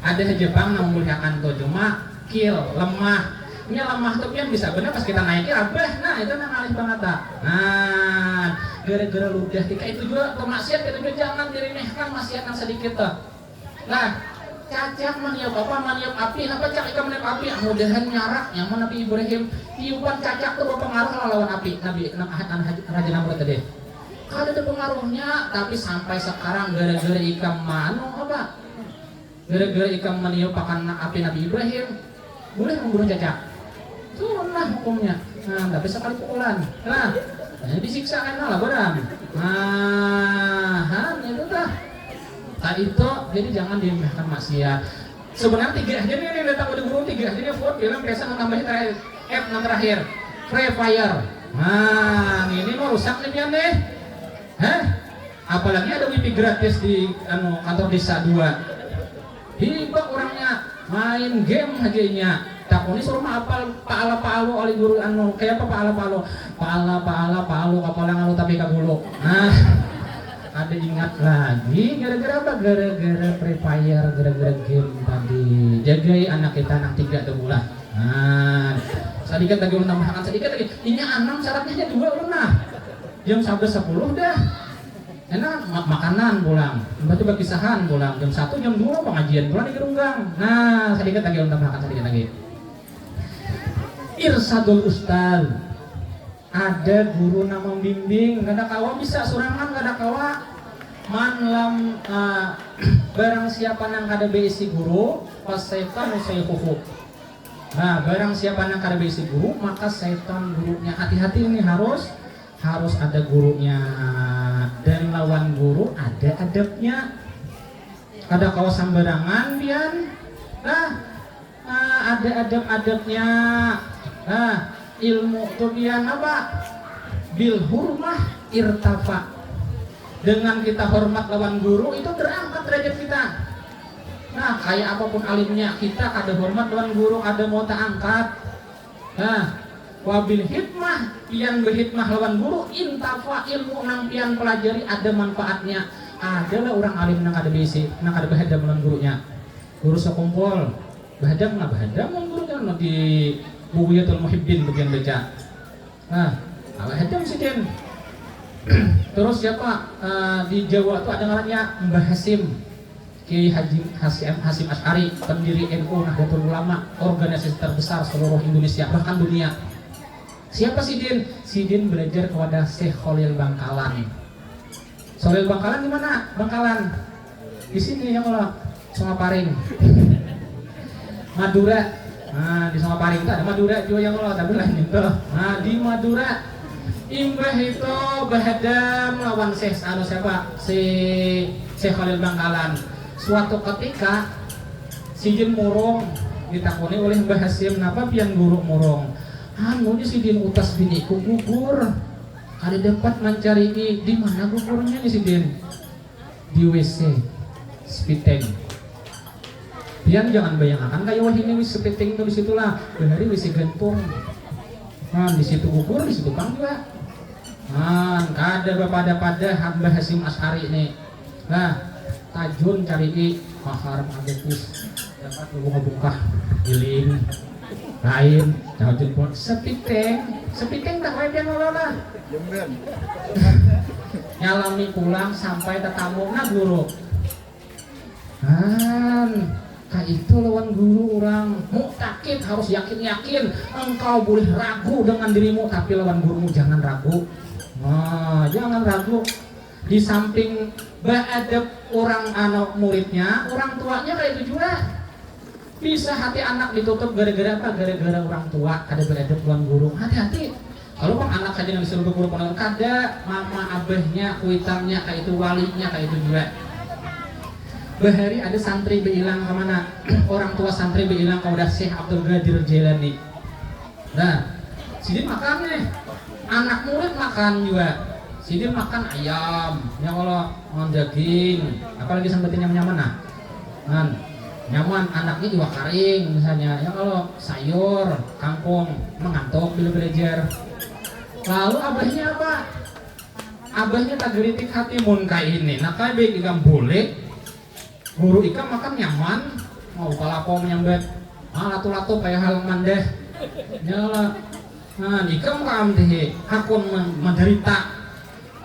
Speaker 9: ada Jepang yang memuliakan tuh cuma kill lemah. Ini lemah tuh yang bisa bener pas kita naikin abah, nah itu nang alih banget tak. Nah, gara-gara ludah tika itu juga maksiat itu juga jangan diremehkan maksiat yang sedikit tuh. Nah, cacak maniup apa maniup api, apa cak ikan maniup api, mudahan nyarak yang mana Nabi Ibrahim tiupan cacak tuh berpengaruh lawan api Nabi Raja Namrud tadi. Kalau ada pengaruhnya, tapi sampai sekarang gara-gara ikan manu apa? Gara-gara ikan maniup akan api Nabi Ibrahim boleh membunuh cacak. Turunlah hukumnya. Nah, tapi sekali pukulan. Nah, disiksa kan lah barang. Nah, itu dah. Tadi itu, jadi jangan diremehkan maksiat. Sebenarnya 3 aja nih yang datang udah guru 3 aja nih vote bilang biasa nambahin terakhir yang terakhir Free Fire. Nah, ini mau rusak nih pian deh. Apalagi ada wifi gratis di kantor desa 2. Hibak orangnya main game hajanya. Takuni suruh apal paala-paalo oleh guru kayak apa paala-paalo kapalang tapi kagulok. Nah, ada ingat lagi gara-gara apa? Gara-gara Free Fire, gara-gara game tadi. Jagai anak kita anak 3 bulan. Nah, sedikit lagi menambahkan sedikit lagi. Ini 6 syaratnya 2 ulah. Jam 11.10 dah. Enak makanan pulang. Berarti berkisahan pulang. Jam 1 jam 2 pengajian pulang di Gerunggang. Nah, sedikit lagi menambahkan sedikit lagi. Irsadul Ustaz, ada guru nama bimbing, gak ada kawa bisa surangan, gak ada kawa manlam barang siapa nang kada beisi guru pas setan usayhuhu. Nah, barang siapa nang kada beisi guru maka setan gurunya. Hati-hati ini harus ada gurunya dan lawan guru ada adabnya. Ada kawa sembarangan pian. Nah, ada adab-adabnya. Nah, ilmu itu pian apa? Bil hurmah irtafa. Dengan kita hormat lawan guru itu terangkat derajat kita. Nah, kayak apapun alimnya kita ada hormat lawan guru, ada mau tak angkat. Nah, wabil hikmah pian berhikmah lawan guru intafa ilmu nang pian pelajari ada manfaatnya. Adalah orang alim nang ada bisi, nang ada bahadam lawan gurunya. Guru sekumpul bahadam nggak bahadam lawan gurunya di Bughyatul Muhibbin bagian baca. Nah, bahadam sih den. Terus siapa di Jawa tuh ada ngarannya Mbah Hasim. Kiai Haji Hasyim Asy'ari, pendiri NU Nahdlatul Ulama, organisasi terbesar seluruh Indonesia bahkan dunia. Siapa Sidin? Sidin belajar kepada Syekh Khalil Bangkalan. Khalil Bangkalan di mana? Bangkalan. Di sini ya Allah, Songaparing. Madura. Nah, di Songaparing itu ada Madura juga yang Allah, tapi lain itu. Nah, di Madura imbah itu bahadam lawan Syekh siapa? Syekh Khalil Bangkalan. Suatu ketika Sidin murung ditakoni oleh Mbah Hasyim, napa pian guru murung? Anu di Sidin utas biniku gugur. Ada dapat mencari di mana gugurnya di Sidin? Di WC Spiteng. Pian jangan bayangkan kayak wah ini wis Spiteng itu di situlah. Bahari WC gantung. Nah, di situ gugur, di situ pang juga. Nah, ada pada Mbah Hasyim Asy'ari ini. Nah, tajun cari i mahar magekus dapat bungkah giling lain tajun pun sepiteng tak wae dia ngelola nyalami pulang sampai tetamu na guru itu lawan guru orang muktakid harus yakin engkau boleh ragu dengan dirimu tapi lawan gurumu jangan ragu. Nah, jangan ragu. Di samping beradab orang anak muridnya, orang tuanya kayak itu juga. Bisa hati anak ditutup gara-gara apa? Gara-gara orang tua kada beradab lawan guru. Hati-hati. Kalau bang anak aja yang disuruh ke guru pondok, kada mama abahnya, kuitannya kayak itu, walinya kayak itu juga. Bahari ada santri bilang kemana? Orang tua santri bilang kau udah Syekh Abdul Qadir Jailani. Nah, Sidin makan nih. Anak murid makan juga. Sidin makan ayam, ya kalau makan daging, apalagi sampai nyaman nah, nyaman anaknya juga karing misalnya, ya kalau sayur, kangkung, mengantuk bila belajar. Lalu abahnya apa? Abahnya tak geritik hati mun kayak ini, nah kayak baik ikam boleh, guru ikam makan nyaman, mau palako menyambet, latu-latu kayak hal mandeh, ya lah, nah ikam kam deh, hakun menderita.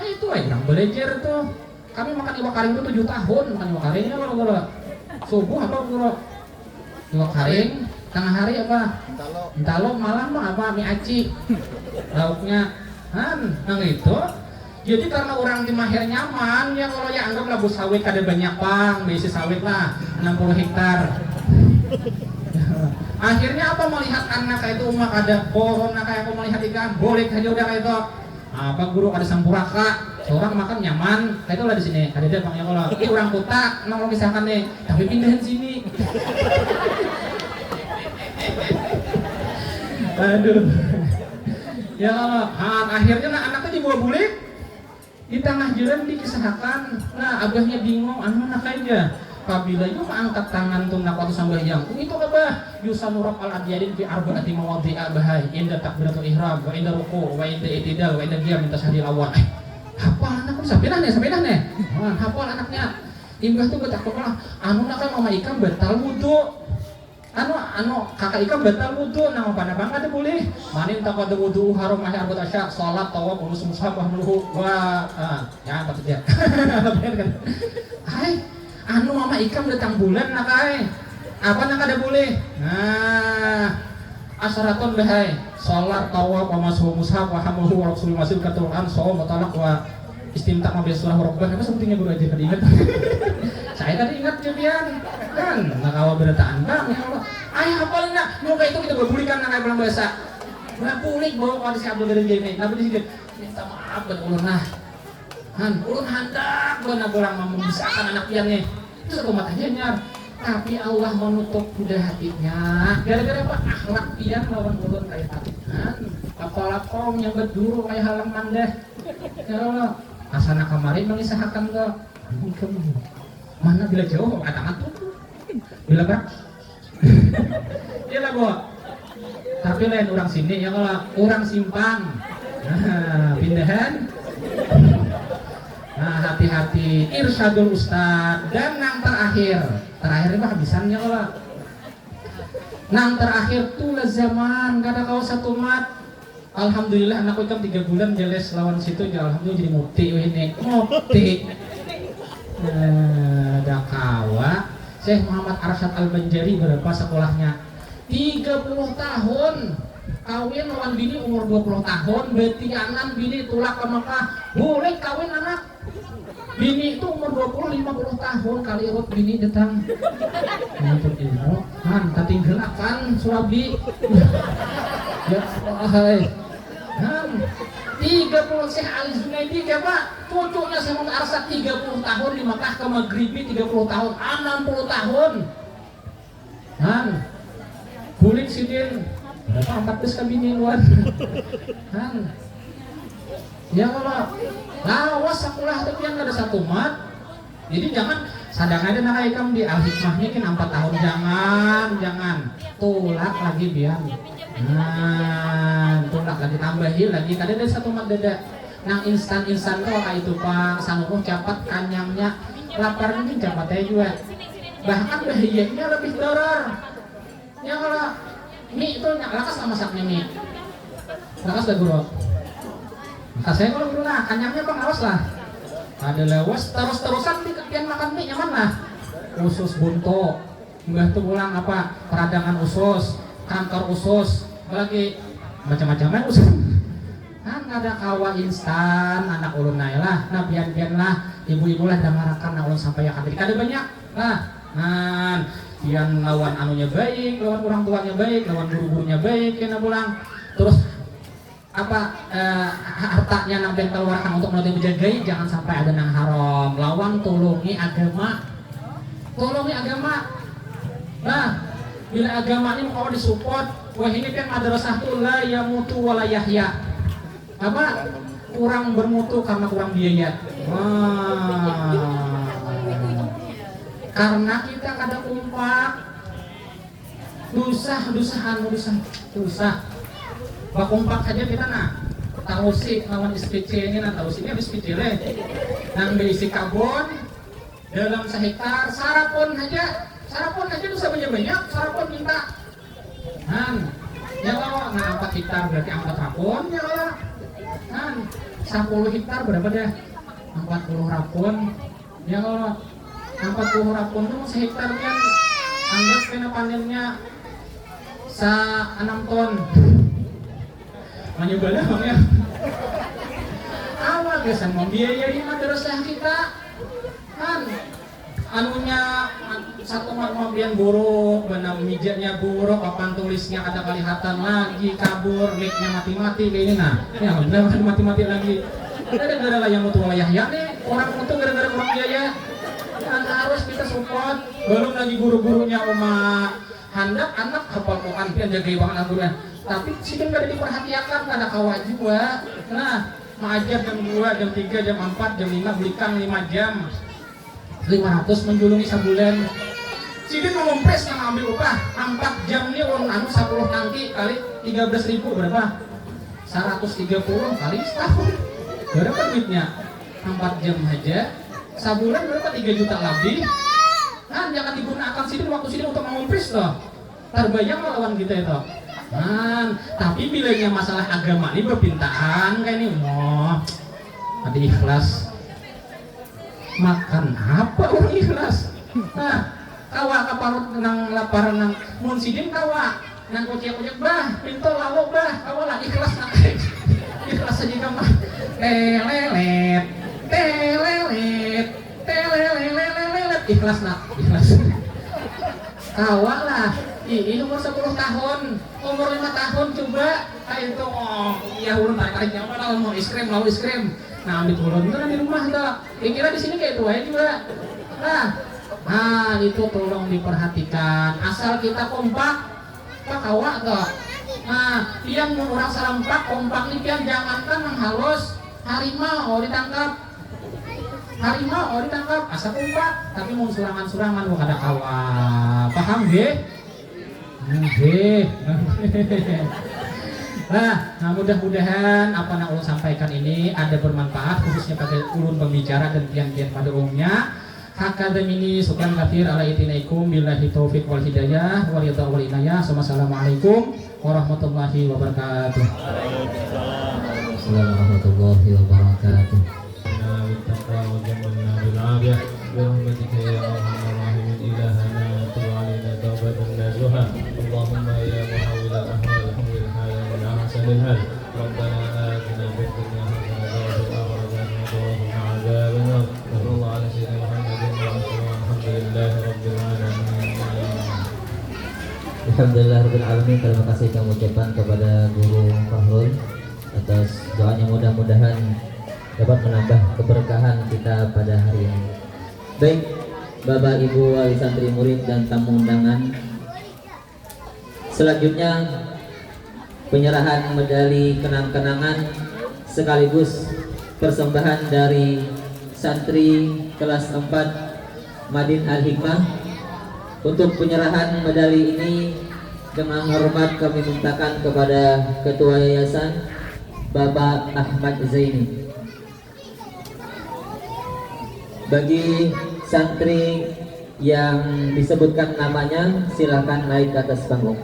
Speaker 9: Itu aja orang belajar tuh. Kami makan iwak karing itu 7 tahun makan iwak karingnya kalau subuh apa kalau iwak karing, tengah hari apa? Entalo, malam apa? Mie aci. Lauknya nang itu. Jadi karena orang di mahir nyaman ya kalau ya anggaplah bus sawit ada banyak pang, besi sawit lah 60 hektar. Akhirnya apa melihat anak itu umak ada pohon kayak aku melihat ikan boleh aja udah kayak itu. Apa guru ada sampuraka, seorang makan nyaman, kayak itu lah di sini. Ada dia bangnya kalau ini orang kota, nongol misalkan nih, tapi pindahin sini. Aduh, ya Allah. Akhirnya anaknya dibawa bulik, di tengah jalan dikisahkan. Nah, abahnya bingung, anak aja. Apabila itu angkat tangan tuh nak waktu sambayang itu apa? Yusanurab al-adiyadin fi arba'ati mawadhi'a bahai inda takbiratul ihram wa inda ruku' wa inda itidal wa inda qiyam min tashahdil awal. Hafal anak sampai nih. Hafal anaknya. Imbah tuh betak kepala anu nak kan mama ikam batal wudu. Anu kakak ikam batal wudu nama pada bangga teh boleh. Manin taqad wudu haram mahi arba'at asya salat tawaf ulus mushaf wa nuhu wa ya apa saja. Hai anu mama ikam datang bulan nak ay apa nak ada boleh asaraton bahai sholat tawaf wa mashu mushaf wa hamluhu wa rasul masih katuran shawm wa talaq wa istimta' ma bi surah rabbah apa sebetulnya guru aja tadi ingat saya tadi ingat jadian kan nakawa berataan bang ya Allah ay hafal nak muka itu kita berbulikan nak ay bilang bahasa bulik bawa kalau si Abdul Qadir Jailani tapi di sini minta maaf dan ulun hendak benar orang membesarkan anak piannya itu satu matanya nyar tapi Allah menutup budak hatinya gara-gara apa akhlak pian lawan ulun kayak hatian lapor yang berduru kayak halang mandeh ya Allah asana kemarin mengisahkan ke mana bila jauh kata tuh bila kan iya lah gua tapi lain orang sini ya kalau orang simpang pindahan. Nah hati-hati irsyadul ustad dan yang terakhir ini mah habisannya kalau nang terakhir tuh zaman kada kau satu mat alhamdulillah anakku ikam 3 bulan jelas lawan situ ya alhamdulillah jadi mukti ini mukti Ada kawa Syekh Muhammad Arsyad Al-Banjari berapa sekolahnya? 30 tahun kawin lawan bini umur 20 tahun, betianan bini tulak ke Mekah, boleh kawin anak bini itu umur 20-50 tahun kali urut bini datang untuk ilmu kan katinggelakan surabi ya Allah kan 30 Syekh Ali Zunaidi ya Pak cucunya Syekh Muhammad Arsyad 30 tahun di Mekah ke Maghribi 30 tahun 60 tahun kan kulit sidin berapa 14 kabini luar kan ya Allah lawas sekolah tapi yang ada satu mat jadi jangan sadang ada nak ikam di al-hikmahnya kan 4 tahun jangan tulak lagi biar nah tulak lagi tambahin lagi kadang ada satu mat dada nang instan tuh kayak itu Pak sanukuh capat kanyangnya lapar mungkin capatnya juga bahkan bahagianya lebih doror ya kalau mie itu lakas sama masaknya mie lakas dah guru maka saya kalau guru lah kanyangnya Bang awas lah ada lewas terus-terusan di kepian makan mie nyaman lah usus buntu mbah tuh ulang apa peradangan usus kanker usus apalagi macam-macamnya usus kan ada kawa instan anak ulun lah nah bian lah ibu-ibu lah damarakan nah ulun sampai ya kadang ada banyak lah nah yang lawan anunya baik lawan orang tuanya baik lawan guru-gurunya baik kena pulang terus apa hartanya nang keluarkan untuk menutup menjagai jangan sampai ada nang haram lawan tolongi agama nah bila agama ini mau disupport wah ini kan madrasah tuh la yamutu wala yahya apa kurang bermutu karena kurang biaya karena kita kadang kompak dosa kompak saja kita tahu sih lawan SPC ini tahu sih ini SPC nang berisi karbon dalam sehektar sarapon aja dosa banyak sarapon minta ya kalau 4 hektar berarti 4 rapon ya kalau 10 hektar berapa dah 40 rapon ya kalau 40 rapon itu sehektar kan anggap kena panennya 6 ton menyebalnya bang ya awal kesan membiayai madrasah kita kan anunya satu mobian buruk benang mijanya buruk papan tulisnya ada kelihatan lagi kabur mic-nya mati-mati kayak ini ya benar mati-mati lagi gara-gara lah yang mutu ya nih orang mutu gara-gara kurang biaya kan harus kita support belum lagi guru-gurunya hendak anak hafal Quran pian jaga iwangan Al-Quran tapi sih kan gak diperhatikan karena kawah juga mengajar jam 2, jam 3, jam 4, jam 5 belikan 5 jam 500 menjulungi sebulan sidin mau ngompres nang ambil upah 4 jam ini orang 10 tangki kali 13.000 berapa 130 kali setahun berapa duitnya 4 jam aja sebulan berapa 3 juta lebih jangan digunakan sidin waktu sidin untuk mengompres loh terbayang lawan kita itu tapi bilanya masalah agama ini berpintaan kayak ini ada ikhlas makan apa orang ikhlas kawa kaparut nang lapar nang mun sidin kawa nang kocek-kocek bah pintu lalu bah kawa lah ikhlas ikhlas aja kamu telelet ikhlas kawa lah ini umur 10 tahun umur 5 tahun coba kayak itu ya ulun tarik nyawa mau es krim ambil ulun itu di rumah tuh kira di sini kayak itu aja juga itu tolong diperhatikan asal kita kompak kawa tuh yang orang serempak kompak nih pian jangankan yang halus harimau ditangkap asal kompak tapi mau surangan bukan ada kawa paham deh nah mudah-mudahan apa yang ulun sampaikan ini ada bermanfaat khususnya pada ulun pembicara dan pian-pian pada umumnya. Hakadamini syukran katsir ala itinaikum billahi taufiq wal hidayah wal ridha wal inayah. Wassalamualaikum warahmatullahi wabarakatuh.
Speaker 2: Assalamualaikum warahmatullahi wabarakatuh.
Speaker 9: برحمتك يا أرحم الراحمين إلهنا تب علينا توبة نصوحا اللهم يا محول الأحوال حول الحال من أحسن الحال ربنا آتنا في الدنيا حسنة وفي الآخرة حسنة وقنا عذاب النار صلى الله على سيدنا محمد والحمد لله رب العالمين.
Speaker 1: Alhamdulillahirrahmanirrahim. Terima kasih kami ucapkan kepada Guru Fahrul atas doanya, mudah-mudahan dapat menambah keberkahan kita pada hari ini. Baik, Bapak Ibu wali santri murid dan tamu undangan, selanjutnya penyerahan medali kenang-kenangan sekaligus persembahan dari santri kelas 4 Madin Al-Hikmah. Untuk penyerahan medali ini dengan hormat kami mintakan kepada Ketua Yayasan Bapak Ahmad Zaini. Bagi santri yang disebutkan namanya silakan naik ke atas panggung.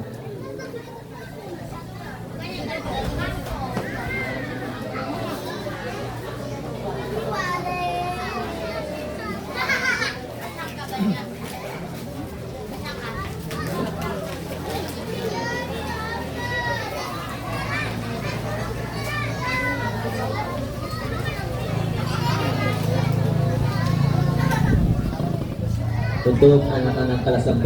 Speaker 1: Untuk anak-anak kelas 4